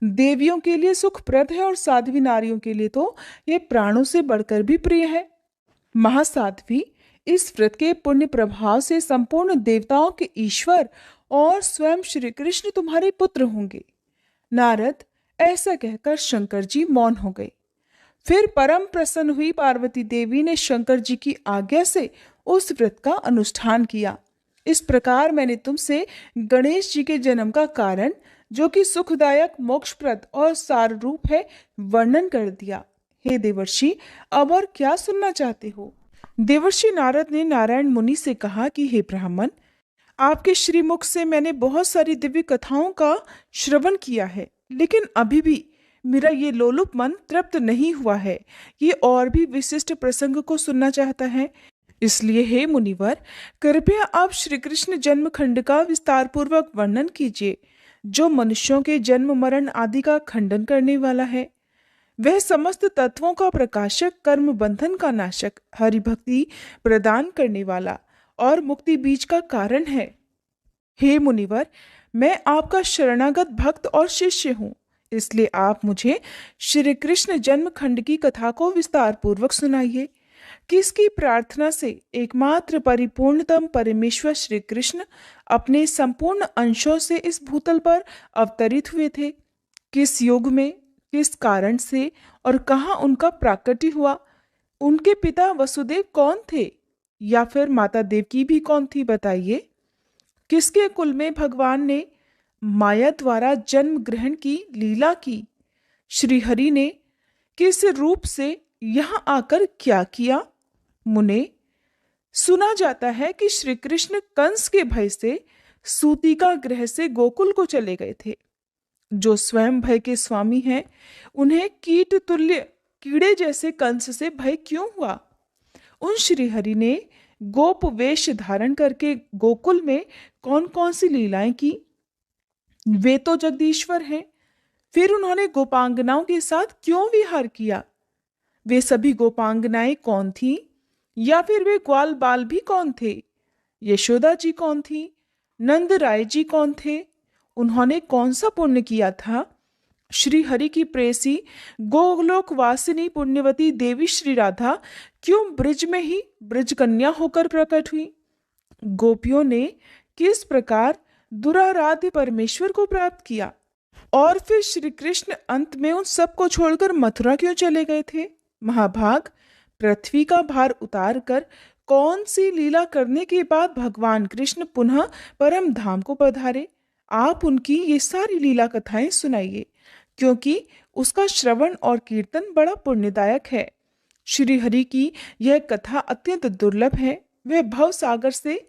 देवियों के लिए सुखप्रद है, और साध्वी नारियों के लिए तो ये प्राणों से बढ़कर भी प्रिय है। महासाध्वी, इस व्रत के पुण्य प्रभाव से संपूर्ण देवताओं के ईश्वर और स्वयं श्री कृष्ण तुम्हारे पुत्र होंगे। नारद, ऐसा कहकर शंकर जी मौन हो गए। फिर परम प्रसन्न हुई पार्वती देवी ने शंकर जी की आज्ञा से उस व्रत का अनुष्ठान किया। इस प्रकार मैंने तुमसे गणेश जी के जन्म का कारण, जो कि सुखदायक, मोक्षप्रद और सार रूप है, वर्णन कर दिया। हे देवर्षि, अब और क्या सुनना चाहते हो? देवर्षि नारद ने नारायण मुनि से कहा कि हे ब्राह्मण, आपके श्रीमुख से मैंने बहुत सारी दिव्य कथाओं का श्रवण किया है, लेकिन अभी भी मेरा ये लोलुप मन तृप्त नहीं हुआ है। ये और भी विशिष्ट प्रसंग को सुनना चाहता है। इसलिए हे मुनिवर, कृपया आप श्री कृष्ण जन्म खंड का विस्तार पूर्वक वर्णन कीजिए, जो मनुष्यों के जन्म मरण आदि का खंडन करने वाला है। वह समस्त तत्वों का प्रकाशक, कर्म बंधन का नाशक, हरि भक्ति प्रदान करने वाला और मुक्ति बीज का कारण है। हे मुनिवर, मैं आपका शरणागत भक्त और शिष्य हूँ, इसलिए आप मुझे श्री कृष्ण जन्म खंड की कथा को विस्तार पूर्वक सुनाइए। किसकी प्रार्थना से एकमात्र परिपूर्णतम परमेश्वर श्री कृष्ण अपने संपूर्ण अंशों से इस भूतल पर अवतरित हुए थे? किस युग में, किस कारण से और कहाँ उनका प्राकट्य हुआ? उनके पिता वसुदेव कौन थे, या फिर माता देवकी भी कौन थी, बताइए। किसके कुल में भगवान ने माया द्वारा जन्म ग्रहण की लीला की? श्री हरि ने किस रूप से यहाँ आकर क्या किया? मुने, सुना जाता है कि श्री कृष्ण कंस के भय से सूतिका गृह से गोकुल को चले गए थे। जो स्वयं भय के स्वामी हैं, उन्हें कीट तुल्य, कीड़े जैसे कंस से भय क्यों हुआ? उन श्री हरि ने गोप वेश धारण करके गोकुल में कौन कौन सी लीलाएं की? वे तो जगदीश्वर हैं। फिर उन्होंने गोपांगनाओं के साथ क्यों विहार किया? वे सभी गोपांगनाएं कौन थीं? या फिर वे ग्वाल बाल भी कौन थे? यशोदा जी कौन थी? नंद राय जी कौन थे? उन्होंने कौन सा पुण्य किया था? श्री हरि की प्रेसी गोलोक वासिनी पुण्यवती देवी श्री राधा क्यों ब्रिज में ही ब्रिज कन्या होकर प्रकट हुई? गोपियों ने किस प्रकार दुराराध्य परमेश्वर को प्राप्त किया? और फिर श्री कृष्ण अंत में उन सबको छोड़कर मथुरा क्यों चले गए थे? महाभाग, पृथ्वी का भार उतार कर कौन सी लीला करने के बाद भगवान कृष्ण पुनः परम धाम को पधारे? आप उनकी ये सारी लीला कथाएं सुनाइए, क्योंकि उसका श्रवण और कीर्तन बड़ा पुण्यदायक है। श्री हरि की यह कथा अत्यंत दुर्लभ है। वह भव सागर से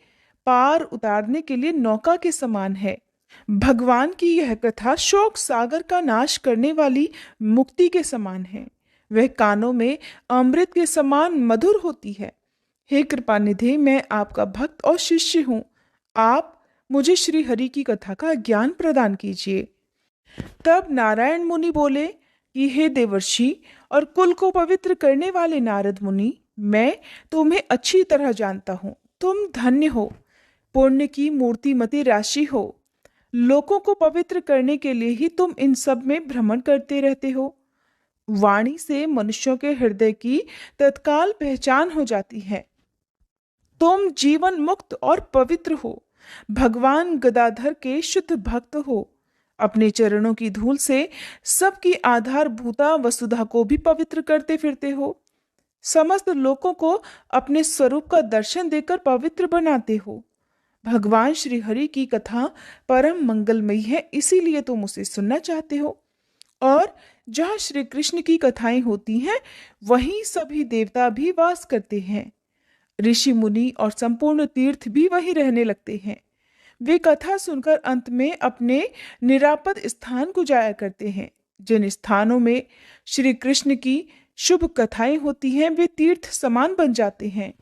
पार उतारने के लिए नौका के समान है। भगवान की यह कथा शोक सागर का नाश करने वाली मुक्ति के समान है। वह कानों में अमृत के समान मधुर होती है। हे कृपानिधि, मैं आपका भक्त और शिष्य हूँ। आप मुझे श्री हरि की कथा का ज्ञान प्रदान कीजिए। तब नारायण मुनि बोले कि हे देवर्षि और कुल को पवित्र करने वाले नारद मुनि, मैं तुम्हें अच्छी तरह जानता हूँ। तुम धन्य हो, पुण्य की मूर्तिमती राशि हो। लोगों को पवित्र करने के लिए ही तुम इन सब में भ्रमण करते रहते हो। वाणी से मनुष्यों के हृदय की तत्काल पहचान हो जाती है। तुम जीवन मुक्त और पवित्र हो। भगवान गदाधर के शुद्ध भक्त हो। अपने चरणों की धूल से सबकी आधारभूता वसुधा को भी पवित्र करते फिरते हो। समस्त लोगों को अपने स्वरूप का दर्शन देकर पवित्र बनाते हो। भगवान श्री हरि की कथा परम मंगलमयी है, इसीलिए तुम उसे सुनना चाहते हो। और जहाँ श्री कृष्ण की कथाएं होती हैं, वहीं सभी देवता भी वास करते हैं। ऋषि मुनि और संपूर्ण तीर्थ भी वहीं रहने लगते हैं। वे कथा सुनकर अंत में अपने निरापद स्थान को जाया करते हैं। जिन स्थानों में श्री कृष्ण की शुभ कथाएं होती हैं, वे तीर्थ समान बन जाते हैं।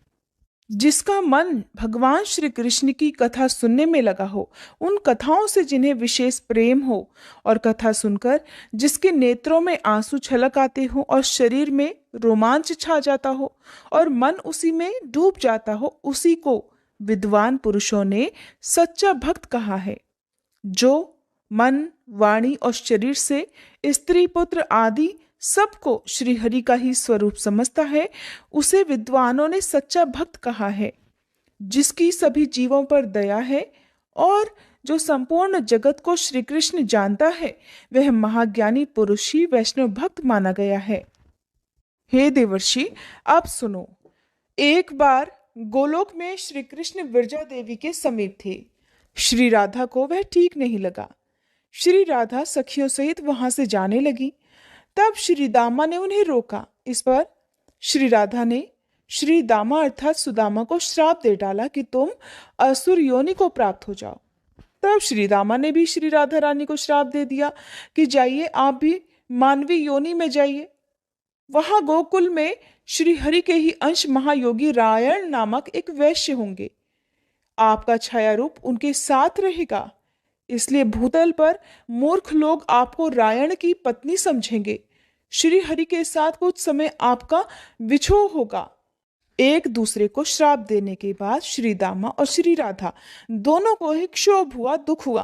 जिसका मन भगवान श्री कृष्ण की कथा सुनने में लगा हो, उन कथाओं से जिन्हें विशेष प्रेम हो और कथा सुनकर जिसके नेत्रों में आंसू छलक आते हो और शरीर में रोमांच छा जाता हो और मन उसी में डूब जाता हो, उसी को विद्वान पुरुषों ने सच्चा भक्त कहा है। जो मन, वाणी और शरीर से स्त्री, पुत्र आदि सबको श्री हरि का ही स्वरूप समझता है, उसे विद्वानों ने सच्चा भक्त कहा है। जिसकी सभी जीवों पर दया है और जो संपूर्ण जगत को श्री कृष्ण जानता है, वह महाज्ञानी पुरुष ही वैष्णव भक्त माना गया है। हे देवर्षि, अब सुनो। एक बार गोलोक में श्री कृष्ण विरजा देवी के समीप थे। श्री राधा को वह ठीक नहीं लगा। श्री राधा सखियों सहित वहां से जाने लगी। तब श्री दामा ने उन्हें रोका। इस पर श्री राधा ने श्री दामा अर्थात सुदामा को श्राप दे डाला कि तुम असुर योनि को प्राप्त हो जाओ। तब श्री दामा ने भी श्री राधा रानी को श्राप दे दिया कि जाइए, आप भी मानवी योनि में जाइए। वहां गोकुल में श्री हरि के ही अंश महायोगी रायण नामक एक वैश्य होंगे। आपका छाया रूप उनके साथ रहेगा, इसलिए भूतल पर मूर्ख लोग आपको रायण की पत्नी समझेंगे। श्री हरि के साथ कुछ समय आपका विछोह होगा। एक दूसरे को श्राप देने के बाद श्री दामा और श्री राधा दोनों को ही क्षोभ हुआ, दुख हुआ।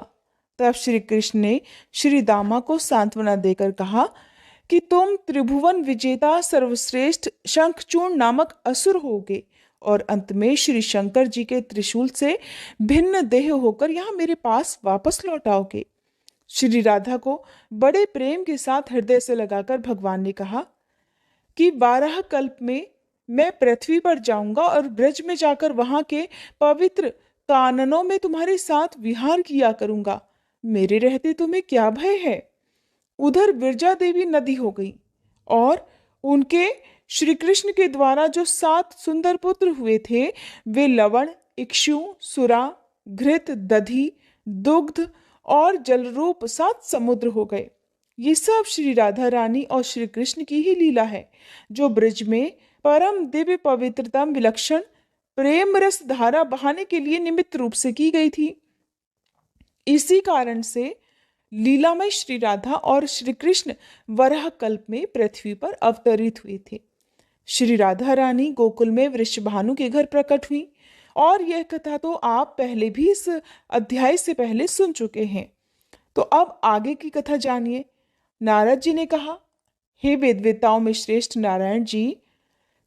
तब श्री कृष्ण ने श्री दामा को सांत्वना देकर कहा कि तुम त्रिभुवन विजेता सर्वश्रेष्ठ शंखचूर्ण नामक असुर होगे और अंत में श्री शंकर जी के त्रिशूल से भिन्न देह होकर यहाँ मेरे पास वापस लौट आओगे। श्री राधा को बड़े प्रेम के साथ हृदय से लगाकर भगवान ने कहा कि 12 कल्प में मैं पृथ्वी पर जाऊंगा और ब्रज में जाकर वहां के पवित्र काननों में तुम्हारे साथ विहार किया करूंगा। मेरे रहते तुम्हें क्या भय है। उधर विरजा देवी नदी हो गई और उनके श्री कृष्ण के द्वारा जो 7 सुंदर पुत्र हुए थे, वे लवण, इक्षु, सुरा, घृत, दधि, दुग्ध और जलरूप 7 समुद्र हो गए। ये सब श्री राधा रानी और श्री कृष्ण की ही लीला है, जो ब्रज में परम दिव्य पवित्रतम विलक्षण प्रेम रस धारा बहाने के लिए निमित्त रूप से की गई थी। इसी कारण से लीलामय श्री राधा और श्री कृष्ण वराह कल्प में पृथ्वी पर अवतरित हुए थे। श्री राधा रानी गोकुल में वृषभानु के घर प्रकट हुई और यह कथा तो आप पहले भी इस अध्याय से पहले सुन चुके हैं। तो अब आगे की कथा जानिए। नारद जी ने कहा, हे वेदवेताओं में श्रेष्ठ नारायण जी,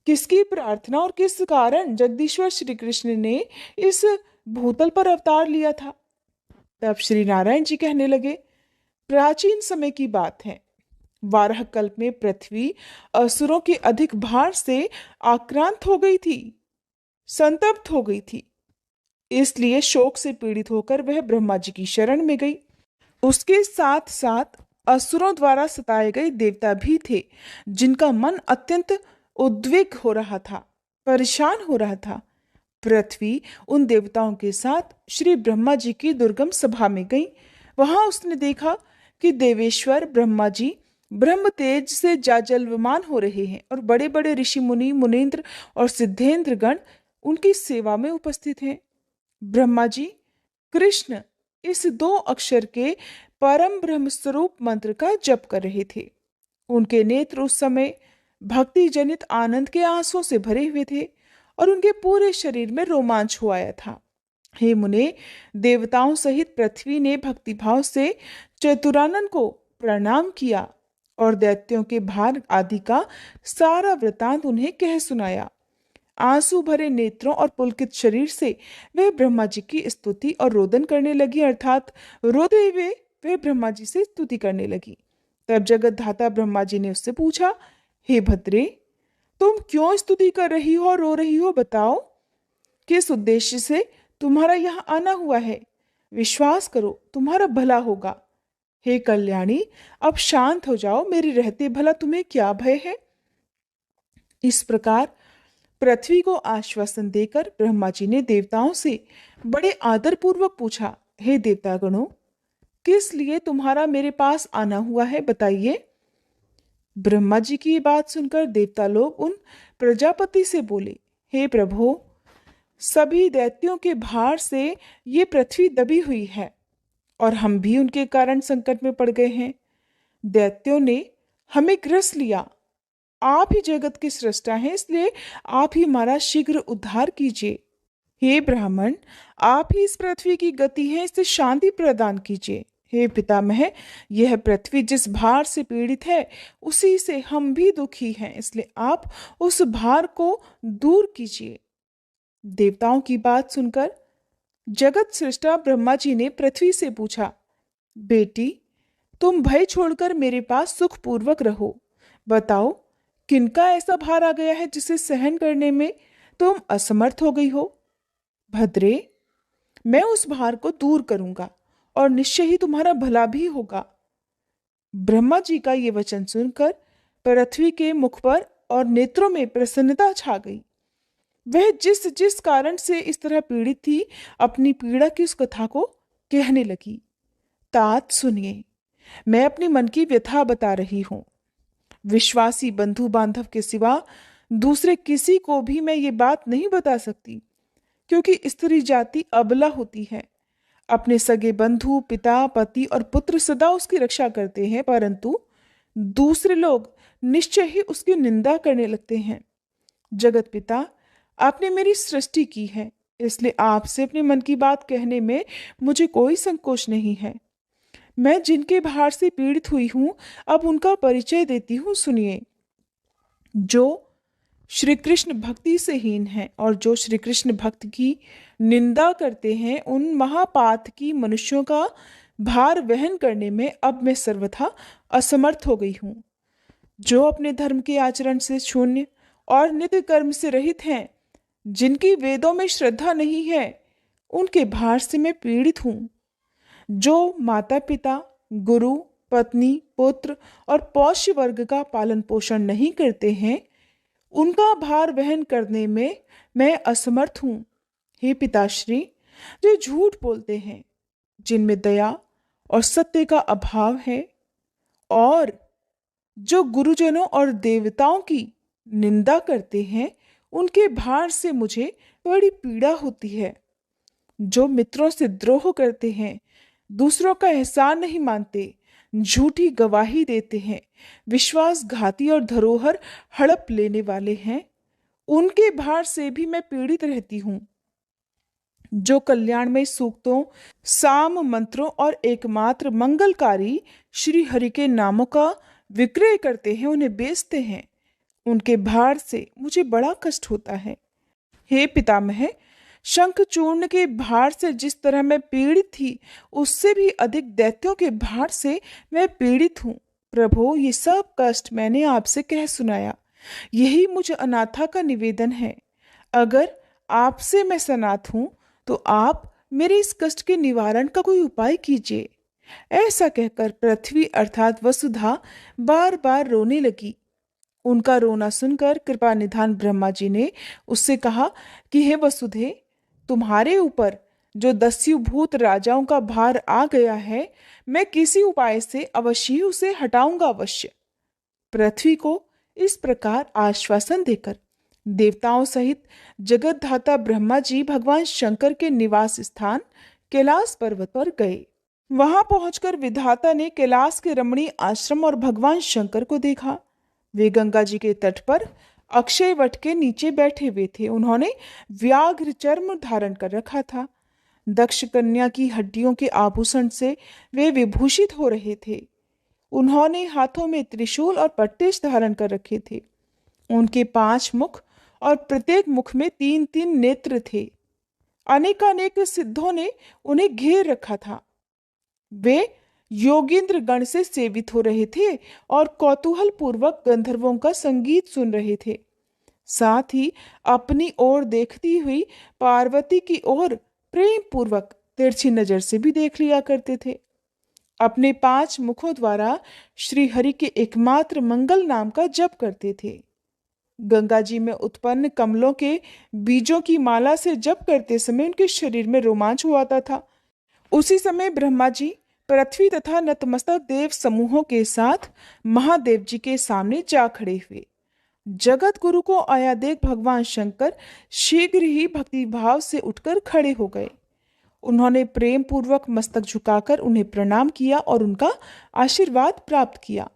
किसकी प्रार्थना और किस कारण जगदीश्वर श्री कृष्ण ने इस भूतल पर अवतार लिया था। तब श्री नारायण जी कहने लगे, प्राचीन समय की बात है। वाराह कल्प में पृथ्वी असुरों के अधिक भार से आक्रांत हो गई थी, संतप्त हो गई थी। इसलिए शोक से पीड़ित होकर वह ब्रह्मा जी की शरण में गई। उसके साथ साथ असुरों द्वारा सताए गए देवता भी थे, जिनका मन अत्यंत उद्विग्न हो रहा था, परेशान हो रहा था। पृथ्वी उन देवताओं के साथ श्री ब्रह्मा जी की दुर्गम सभा में गई। वहां उसने देखा कि देवेश्वर ब्रह्मा जी ब्रह्म तेज से जाजल्यमान हो रहे हैं और बड़े बड़े ऋषि मुनि, मुनीन्द्र और सिद्धेंद्र गण उनकी सेवा में उपस्थित हैं। ब्रह्मा जी कृष्ण इस 2 अक्षर के परम ब्रह्म स्वरूप मंत्र का जप कर रहे थे। उनके नेत्र उस समय भक्ति जनित आनंद के आंसुओं से भरे हुए थे और उनके पूरे शरीर में रोमांच हो आया था। हे मुने, देवताओं सहित पृथ्वी ने भक्तिभाव से चतुरानन को प्रणाम किया और दैत्यों के भार आदि का सारा वृतांत उन्हें कह सुनाया। आंसू भरे नेत्रों और पुलकित शरीर से वे ब्रह्मा जी की स्तुति और रोदन करने लगी, अर्थात रोते हुए वे ब्रह्मा जी से स्तुति करने लगी। तब जगत धाता ब्रह्मा जी ने उससे पूछा, हे भद्रे, तुम क्यों स्तुति कर रही हो और रो रही हो? बताओ, किस उद्देश्य से तुम्हारा यहाँ आना हुआ है? विश्वास करो, तुम्हारा भला होगा। हे कल्याणी, अब शांत हो जाओ, मेरे रहते भला तुम्हें क्या भय है? इस प्रकार पृथ्वी को आश्वासन देकर ब्रह्मा जी ने देवताओं से बड़े आदर पूर्वक पूछा, हे देवतागणों, किस लिए तुम्हारा मेरे पास आना हुआ है, बताइए। ब्रह्मा जी की बात सुनकर देवता लोग उन प्रजापति से बोले, हे प्रभु, सभी दैत्यों के भार से ये पृथ्वी दबी हुई है और हम भी उनके कारण संकट में पड़ गए हैं। दैत्यों ने हमें ग्रस लिया। आप ही जगत के सृष्टा हैं, इसलिए आप ही हमारा शीघ्र उद्धार कीजिए। हे ब्राह्मण, आप ही इस पृथ्वी की गति है, इससे शांति प्रदान कीजिए। हे पितामह, यह पृथ्वी जिस भार से पीड़ित है उसी से हम भी दुखी हैं, इसलिए आप उस भार को दूर कीजिए। देवताओं की बात सुनकर जगत सृष्टा ब्रह्मा जी ने पृथ्वी से पूछा, बेटी, तुम भय छोड़कर मेरे पास सुखपूर्वक रहो। बताओ, किनका ऐसा भार आ गया है जिसे सहन करने में तुम असमर्थ हो गई हो? भद्रे, मैं उस भार को दूर करूंगा और निश्चय ही तुम्हारा भला भी होगा। ब्रह्मा जी का ये वचन सुनकर पृथ्वी के मुख पर और नेत्रों में प्रसन्नता छा गई। वह जिस जिस कारण से इस तरह पीड़ित थी, अपनी पीड़ा की उस कथा को कहने लगी। तात सुनिए, मैं अपनी मन की व्यथा बता रही हूं। विश्वासी बंधु बांधव के सिवा दूसरे किसी को भी मैं ये बात नहीं बता सकती, क्योंकि स्त्री जाति अबला होती है। अपने सगे बंधु, पिता, पति और पुत्र सदा उसकी रक्षा करते हैं, परंतु दूसरे लोग निश्चय ही उसकी निंदा करने लगते हैं। जगत पिता, आपने मेरी सृष्टि की है, इसलिए आपसे अपने मन की बात कहने में मुझे कोई संकोच नहीं है। मैं जिनके भार से पीड़ित हुई हूं, अब उनका परिचय देती हूं, सुनिए। जो श्री कृष्ण भक्ति से हीन है और जो श्री कृष्ण भक्त की निंदा करते हैं, उन महापात की मनुष्यों का भार वहन करने में अब मैं सर्वथा असमर्थ हो गई हूँ। जो अपने धर्म के आचरण से शून्य और नित्य कर्म से रहित हैं, जिनकी वेदों में श्रद्धा नहीं है, उनके भार से मैं पीड़ित हूँ। जो माता पिता, गुरु, पत्नी, पुत्र और पौष्य वर्ग का पालन पोषण नहीं करते हैं, उनका भार वहन करने में मैं असमर्थ हूँ। हे पिताश्री, जो झूठ बोलते हैं, जिनमें दया और सत्य का अभाव है, और जो गुरुजनों और देवताओं की निंदा करते हैं, उनके भार से मुझे बड़ी पीड़ा होती है। जो मित्रों से द्रोह करते हैं, दूसरों का एहसान नहीं मानते, झूठी गवाही देते हैं, विश्वासघाती और धरोहर हड़प लेने वाले हैं, उनके भार से भी मैं पीड़ित रहती हूँ। जो कल्याणमय सूक्तों, साम मंत्रों और एकमात्र मंगलकारी श्री हरि के नामों का विक्रय करते हैं, उन्हें बेचते हैं, उनके भार से मुझे बड़ा कष्ट होता है। हे पितामह, शंखचूर्ण के भार से जिस तरह मैं पीड़ित थी, उससे भी अधिक दैत्यों के भार से मैं पीड़ित हूँ। प्रभु, ये सब कष्ट मैंने आपसे कह सुनाया, यही मुझ अनाथा का निवेदन है। अगर आपसे मैं सनाथ हूँ तो आप मेरे इस कष्ट के निवारण का कोई उपाय कीजिए। ऐसा कहकर पृथ्वी अर्थात वसुधा बार बार रोने लगी। उनका रोना सुनकर कृपा निधान ब्रह्मा जी ने उससे कहा कि हे वसुधे, तुम्हारे ऊपर जो दस्युभूत राजाओं का भार आ गया है, मैं किसी उपाय से अवश्य ही उसे हटाऊंगा अवश्य। पृथ्वी को इस प्रकार आश्वासन देकर देवताओं सहित जगत धाता ब्रह्मा जी भगवान शंकर के निवास स्थान कैलाश पर्वत पर गए। वहां पहुंचकर विधाता ने कैलाश के रमणीय आश्रम और भगवान शंकर को देखा। वे गंगा जी के तट पर अक्षय वट के नीचे बैठे हुए थे। उन्होंने व्याघ्र चर्म धारण कर रखा था। दक्ष कन्या की हड्डियों के आभूषण से वे विभूषित हो रहे थे। उन्होंने हाथों में त्रिशूल और पट्टिश धारण कर रखे थे। उनके 5 मुख और प्रत्येक मुख में 3-3 नेत्र थे। अनेकानेक सिद्धों ने उन्हें घेर रखा था। वे योगींद्र गण से सेवित हो रहे थे और कौतूहल पूर्वक गंधर्वों का संगीत सुन रहे थे। साथ ही अपनी ओर देखती हुई पार्वती की ओर प्रेम पूर्वक तिरछी नजर से भी देख लिया करते थे। अपने 5 मुखों द्वारा श्री हरि के एकमात्र मंगल नाम का जप करते थे। गंगा जी में उत्पन्न कमलों के बीजों की माला से जप करते समय उनके शरीर में रोमांच हुआ था। उसी समय ब्रह्मा जी पृथ्वी तथा नतमस्तक देव समूहों के साथ महादेव जी के सामने जा खड़े हुए। जगत गुरु को आया देख भगवान शंकर शीघ्र ही भक्ति भाव से उठकर खड़े हो गए। उन्होंने प्रेम पूर्वक मस्तक झुकाकर उन्हें प्रणाम किया और उनका आशीर्वाद प्राप्त किया।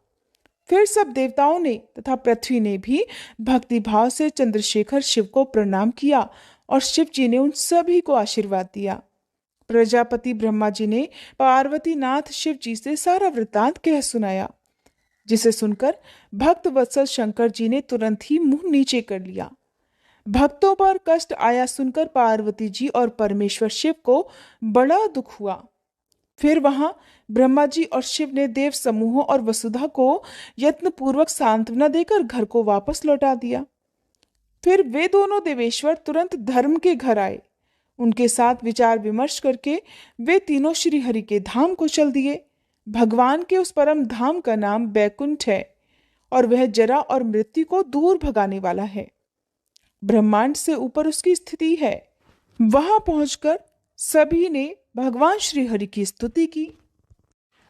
फिर सब देवताओं ने तथा पृथ्वी ने भी भक्ति भाव से चंद्रशेखर शिव को प्रणाम किया और शिव जी ने उन सभी को आशीर्वाद दिया। प्रजापति ब्रह्मा जी ने पार्वती नाथ शिव जी से सारा वृत्तांत कह सुनाया, जिसे सुनकर भक्त वत्सल शंकर जी ने तुरंत ही मुंह नीचे कर लिया। भक्तों पर कष्ट आया सुनकर पार्वती जी और परमेश्वर शिव को बड़ा दुख हुआ। फिर वहां ब्रह्मा जी और शिव ने देव समूहों और वसुधा को यत्नपूर्वक सांत्वना देकर घर को वापस लौटा दिया। फिर वे दोनों देवेश्वर तुरंत धर्म के घर आए। उनके साथ विचार विमर्श करके वे तीनों श्री हरि के धाम को चल दिए। भगवान के उस परम धाम का नाम बैकुंठ है और वह जरा और मृत्यु को दूर भगाने वाला है। ब्रह्मांड से ऊपर उसकी स्थिति है। वहां पहुंचकर सभी ने भगवान श्री हरि की स्तुति की।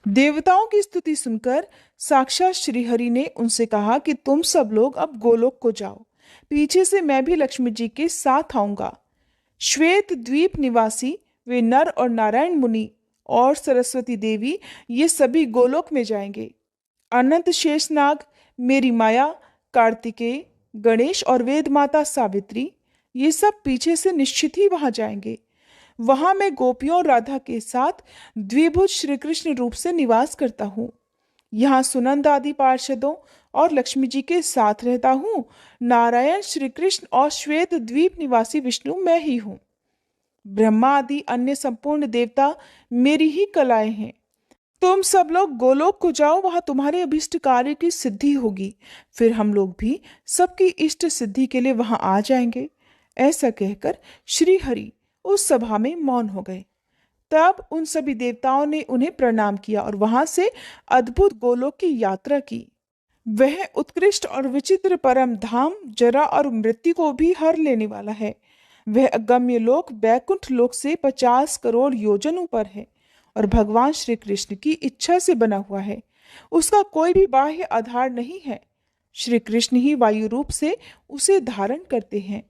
देवताओं की स्तुति सुनकर साक्षात श्री हरि ने उनसे कहा कि तुम सब लोग अब गोलोक को जाओ, पीछे से मैं भी लक्ष्मी जी के साथ आऊंगा। श्वेत द्वीप निवासी वे नर और नारायण मुनि और सरस्वती देवी ये सभी गोलोक में जाएंगे। अनंत शेषनाग, मेरी माया, कार्तिकेय, गणेश और वेद माता सावित्री ये सब पीछे से निश्चित ही वहां जाएंगे। वहां मैं गोपियों और राधा के साथ द्विभुज श्री कृष्ण रूप से निवास करता हूँ। यहाँ सुनंद आदि पार्षदों और लक्ष्मी जी के साथ रहता हूँ। नारायण, श्री कृष्ण और श्वेत द्वीप निवासी विष्णु मैं ही हूँ। ब्रह्मा आदि अन्य संपूर्ण देवता मेरी ही कलाएं हैं। तुम सब लोग गोलोक को जाओ, वहां तुम्हारे अभिष्ट कार्य की सिद्धि होगी। फिर हम लोग भी सबकी इष्ट सिद्धि के लिए वहां आ जाएंगे। ऐसा कहकर श्री हरि उस सभा में मौन हो गए। तब उन सभी देवताओं ने उन्हें प्रणाम किया और वहां से अद्भुत गोलोक की यात्रा की। वह उत्कृष्ट और विचित्र परम धाम जरा और मृत्यु को भी हर लेने वाला है। वह अगम्य लोक बैकुंठ लोक से 50 करोड़ योजन ऊपर है और भगवान श्री कृष्ण की इच्छा से बना हुआ है। उसका कोई भी बाह्य आधार नहीं है। श्री कृष्ण ही वायु रूप से उसे धारण करते हैं।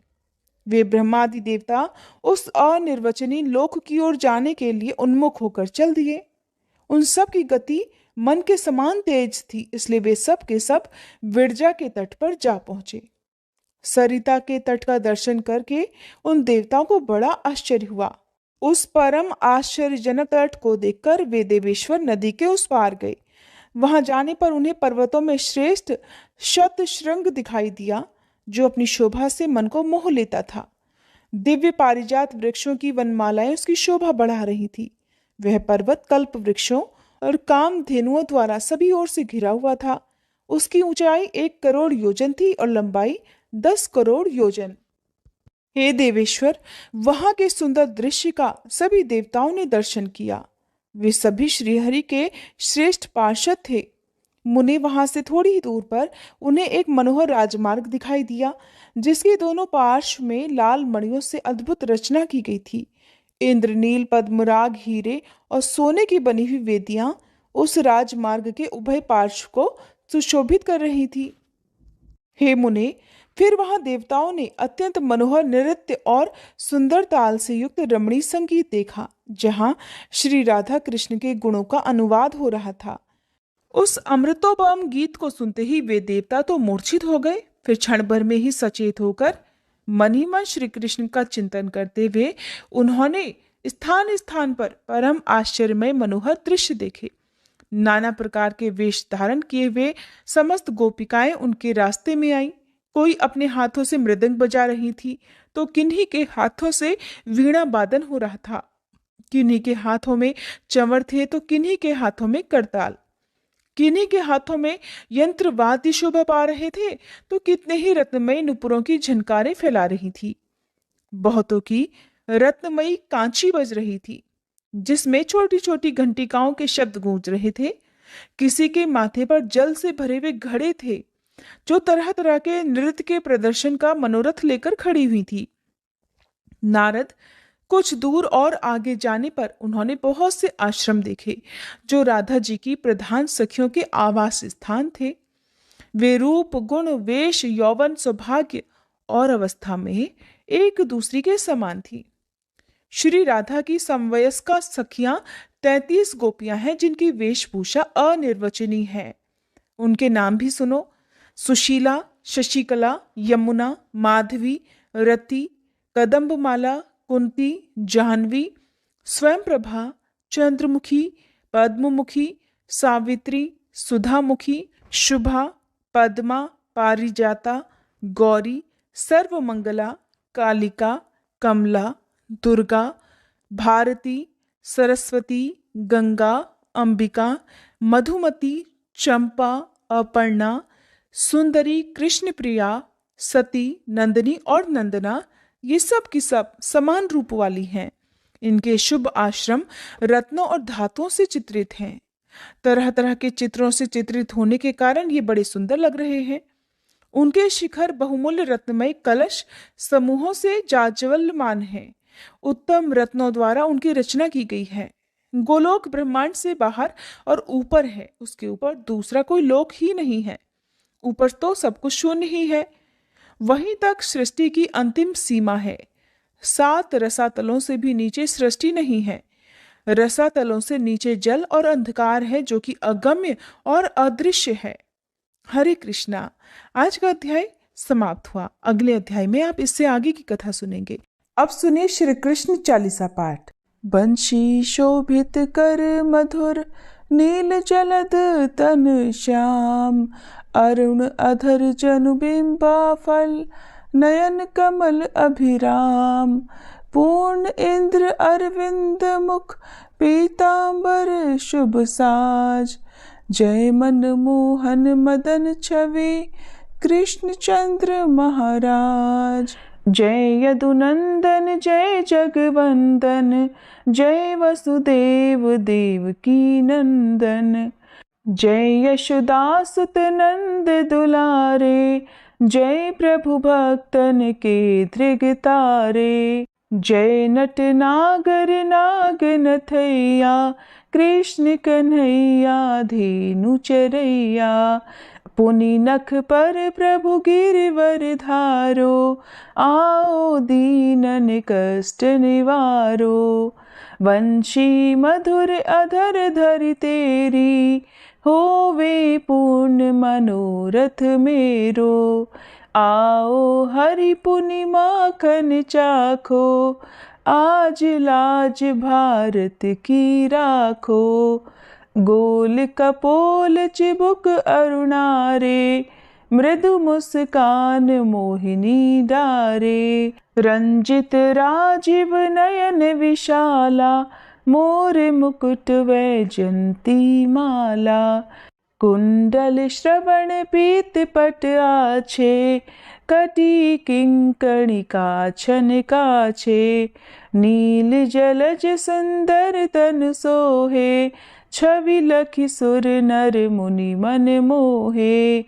वे ब्रह्मादि देवता उस अनिर्वचनीय लोक की ओर जाने के लिए उन्मुख होकर चल दिए। उन सब की गति मन के समान तेज थी, इसलिए वे सब के सब विरजा के तट पर जा पहुंचे। सरिता के तट का दर्शन करके उन देवताओं को बड़ा आश्चर्य हुआ। उस परम आश्चर्यजनक तट को देखकर वे देवेश्वर नदी के उस पार गए। वहां जाने पर उन्हें पर्वतों में श्रेष्ठ शतशृंग दिखाई दिया, जो अपनी शोभा से मन को मोह लेता था। दिव्य पारिजात वृक्षों की वनमालाएं उसकी शोभा बढ़ा रही थी। वह पर्वत कल्प वृक्षों और कामधेनुओं द्वारा सभी ओर से घिरा हुआ था। उसकी ऊंचाई 1 करोड़ योजन थी और लंबाई 10 करोड़ योजन। हे देवेश्वर, वहां के सुंदर दृश्य का सभी देवताओं ने दर्शन किया। वे सभी श्रीहरि के श्रेष्ठ पार्षद थे। मुने वहां से थोड़ी ही दूर पर उन्हें एक मनोहर राजमार्ग दिखाई दिया, जिसके दोनों पार्श्व में लाल मणियों से अद्भुत रचना की गई थी। इंद्रनील, पद्मराग, हीरे और सोने की बनी हुई वेदियां उस राजमार्ग के उभय पार्श्व को सुशोभित कर रही थी। हे मुने, फिर वहां देवताओं ने अत्यंत मनोहर नृत्य और सुंदर ताल से युक्त रमणीय संगीत देखा, जहां श्री राधा कृष्ण के गुणों का अनुवाद हो रहा था। उस अमृतोपम गीत को सुनते ही वे देवता तो मूर्छित हो गए। फिर क्षण भर में ही सचेत होकर मन ही मन श्री कृष्ण का चिंतन करते हुए उन्होंने स्थान स्थान पर परम आश्चर्यमय मनोहर दृश्य देखे। नाना प्रकार के वेश धारण किए हुए समस्त गोपिकाएं उनके रास्ते में आईं। कोई अपने हाथों से मृदंग बजा रही थी तो किन्हीं के हाथों से वीणा वादन हो रहा था। किन्हीं के हाथों में चंवर थे तो किन्हीं के हाथों में करताल। किन्हीं के हाथों में यंत्र वाद्य शोभा पा रहे थे तो कितने ही रत्नमयी नुपुरों की झनकारें फैला रही थी। बहुतों की रत्नमयी कांची बज रही थी जिसमें छोटी छोटी घंटिकाओं के शब्द गूंज रहे थे। किसी के माथे पर जल से भरे हुए घड़े थे जो तरह तरह के नृत्य के प्रदर्शन का मनोरथ लेकर खड़ी हुई थी। नारद कुछ दूर और आगे जाने पर उन्होंने बहुत से आश्रम देखे जो राधा जी की प्रधान सखियों के आवास स्थान थे। वे रूप, गुण, वेश, यौवन, सौभाग्य और अवस्था में एक दूसरी के समान थी। श्री राधा की समवयस्का सखियां 33 गोपियां हैं जिनकी वेशभूषा अनिर्वचनीय है। उनके नाम भी सुनो: सुशीला, शशिकला, यमुना, माधवी, रति, कदम्बमाला, कुंती, जाह्नवी, स्वयंप्रभा, चंद्रमुखी, पद्ममुखी, सावित्री, सुधामुखी, शुभा, पद्मा, पारिजाता, गौरी, सर्वमंगला, कालिका, कमला, दुर्गा, भारती, सरस्वती, गंगा, अंबिका, मधुमती, चंपा, अपर्णा, सुंदरी, कृष्णप्रिया, सती, नंदिनी और नंदना, ये सब की सब समान रूप वाली हैं। इनके शुभ आश्रम रत्नों और धातुओं से चित्रित हैं। तरह तरह के चित्रों से चित्रित होने के कारण ये बड़े सुंदर लग रहे हैं। उनके शिखर बहुमूल्य रत्नमय कलश समूहों से जाज्वल्यमान हैं। उत्तम रत्नों द्वारा उनकी रचना की गई है। गोलोक ब्रह्मांड से बाहर और ऊपर है, उसके ऊपर दूसरा कोई लोक ही नहीं है। ऊपर तो सब कुछ शून्य ही है। वहीं तक सृष्टि की अंतिम सीमा है। 7 रसातलों से भी नीचे सृष्टि नहीं है। रसातलों से नीचे जल और अंधकार है जो कि अगम्य और अदृश्य है। हरे कृष्णा। आज का अध्याय समाप्त हुआ। अगले अध्याय में आप इससे आगे की कथा सुनेंगे। अब सुनिए श्री कृष्ण चालीसा पाठ। बंशी शोभित कर मधुर, नील जलद तन श्याम, अरुण अधर जनु बिंबा फल, नयन कमल अभिराम, पूर्ण इंद्र अरविंद मुख, पीतांबर शुभ साज, जय मन मोहन मदन छवि, कृष्ण चंद्र महाराज। जय यदुनंदन जय जगवंदन, जय वसुदेव देवकी नंदन, जय यशोदासुत नंद दुलारे, जय प्रभु भक्तन के धृगतारे, जय नट नागर नाग नथैया, कृष्ण कन्हैया धेनु चरैया, पुनि नख पर प्रभु गिरवर धारो, आओ दीनन कष्ट निवारो, वंशी मधुर अधर धरि तेरी, होवे पूर्ण मनोरथ मेरो, आओ हरि पुनि माखन चाखो, आज लाज भारत की राखो, गोल कपोल चिबुक अरुणारे, मृदु मुस्कान मोहिनी डारे, रंजित राजीव नयन विशाला, मोर मुकुट वैजंती माला, कुंडल श्रवण पीत पट आछे, कटी किंकणी काछन काछे, नील जलज सुंदर तन सोहे, छवि लखि सुर नर मुनि मन मोहे,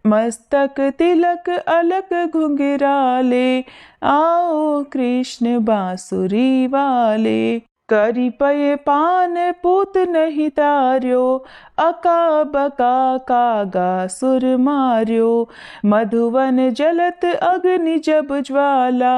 मस्तक तिलक अलक घुंघराले, आओ कृष्ण बांसुरी वाले, करी पय पान पूत नहीं तार्यो, अका बका कागा सुर मार्यो, मधुवन जलत अग्नि जब ज्वाला,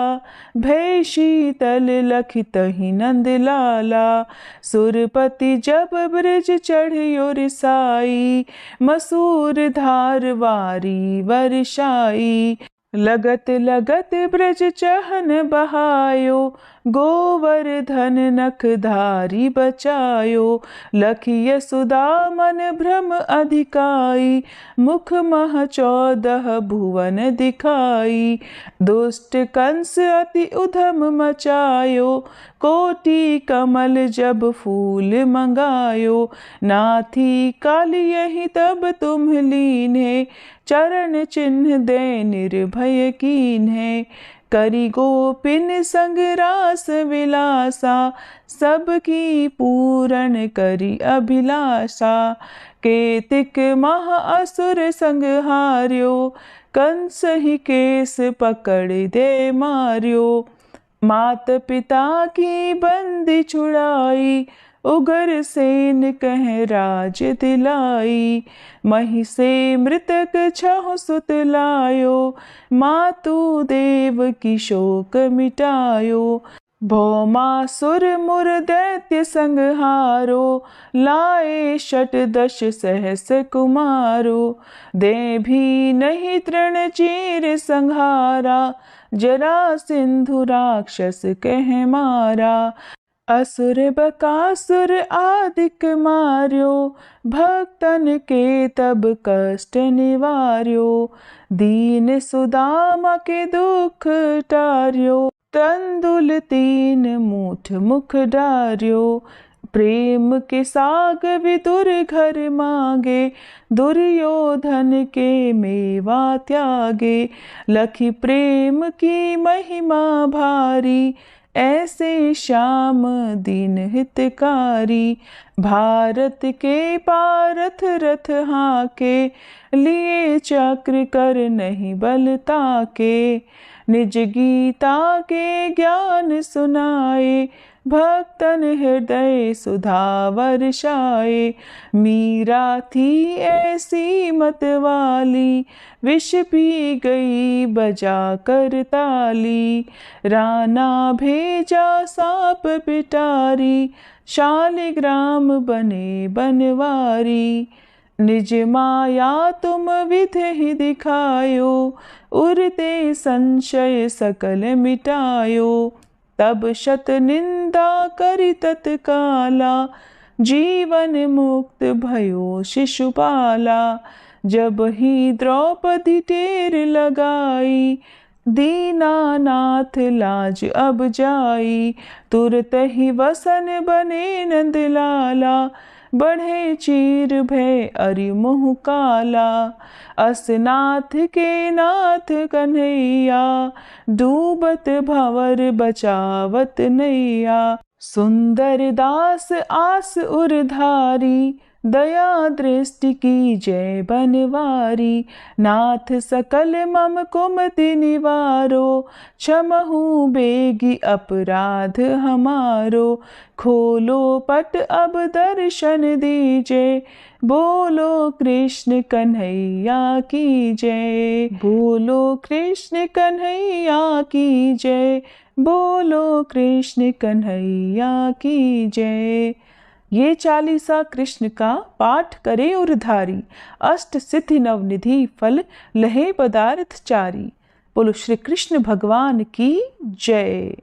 भय शीतल लखि तहि नंद लाला, सुरपति जब ब्रज चढ़ियो रिसाई, मसूर धार वारी वर्षाई, लगत लगत ब्रज चहन बहायो, गोवर्धन नखधारी बचायो। लखी यशोदा मन भ्रम अधिकाई, मुख मह 14 भुवन दिखाई। दुष्ट कंस अति उधम मचायो, कोटि कमल जब फूल मंगायो। नाथी काल यही तब तुम लीन्हे, चरण चिन्ह दे निर्भय कीन्हे। करी गोपिन संग रास विलासा, सबकी पूरण करी अभिलाषा। केतिक महा असुर संग हार्यो, कंस ही केस पकड़ दे मार्यो। मात पिता की बंदी छुड़ाई, उग्रसेन कह राज दिलाई। मही से मृतक 6 सुत लायो, मातु देव की शोक मिटायो। भौमासुर मुर दैत्य संहारो, लाए 18 सहस कुमारो। दे भी नहीं तृण चीर संहारा, जरासिंधु राक्षस कह मारा। असुर बकासुर आदिक मार्यो, भक्तन के तब कष्ट निवार्यो। दीन सुदामा के दुख टार्यो, तंदुल 3 मूठ मुख डार्यो। प्रेम के साग विदुर घर मांगे, दुर्योधन के मेवा त्यागे। लखी प्रेम की महिमा भारी, ऐसे श्याम दीन हितकारी। भारत के पारथ रथ हाके, लिए चक्र कर नहीं बल ताके। निज गीता के ज्ञान सुनाए, भक्तन हृदय सुधा वर्षाए। मीरा थी ऐसी मत वाली, विष पी गई बजा कर ताली। राना भेजा सांप पिटारी, शालिग्राम बने बनवारी। निज माया तुम विधि ही दिखायो, उरते संशय सकल मिटायो। तब शत निंदा करि तत्काला, जीवन मुक्त भयो शिशुपाला। जब ही द्रौपदी टेर लगाई, दीनानाथ लाज अब जाई। तुरत ही वसन बने नंदलाला, बढ़े चीर भय अरि मुँह काला। असनाथ के नाथ कन्हैया, डूबत भंवर बचावत नैया। सुंदर दास आस उरधारी, दया दृष्टि की जय बनवारी। नाथ सकल मम कुमति निवारो, क्षमहु बेगी अपराध हमारो। खोलो पट अब दर्शन दीजे, बोलो कृष्ण कन्हैया की जय। बोलो कृष्ण कन्हैया की जय, बोलो कृष्ण कन्हैया की जय। ये 40 कृष्ण का पाठ करे उरधारी, अष्ट सिद्धि नवनिधि फल लहे पदार्थ चारी। बोलो श्री कृष्ण भगवान की जय।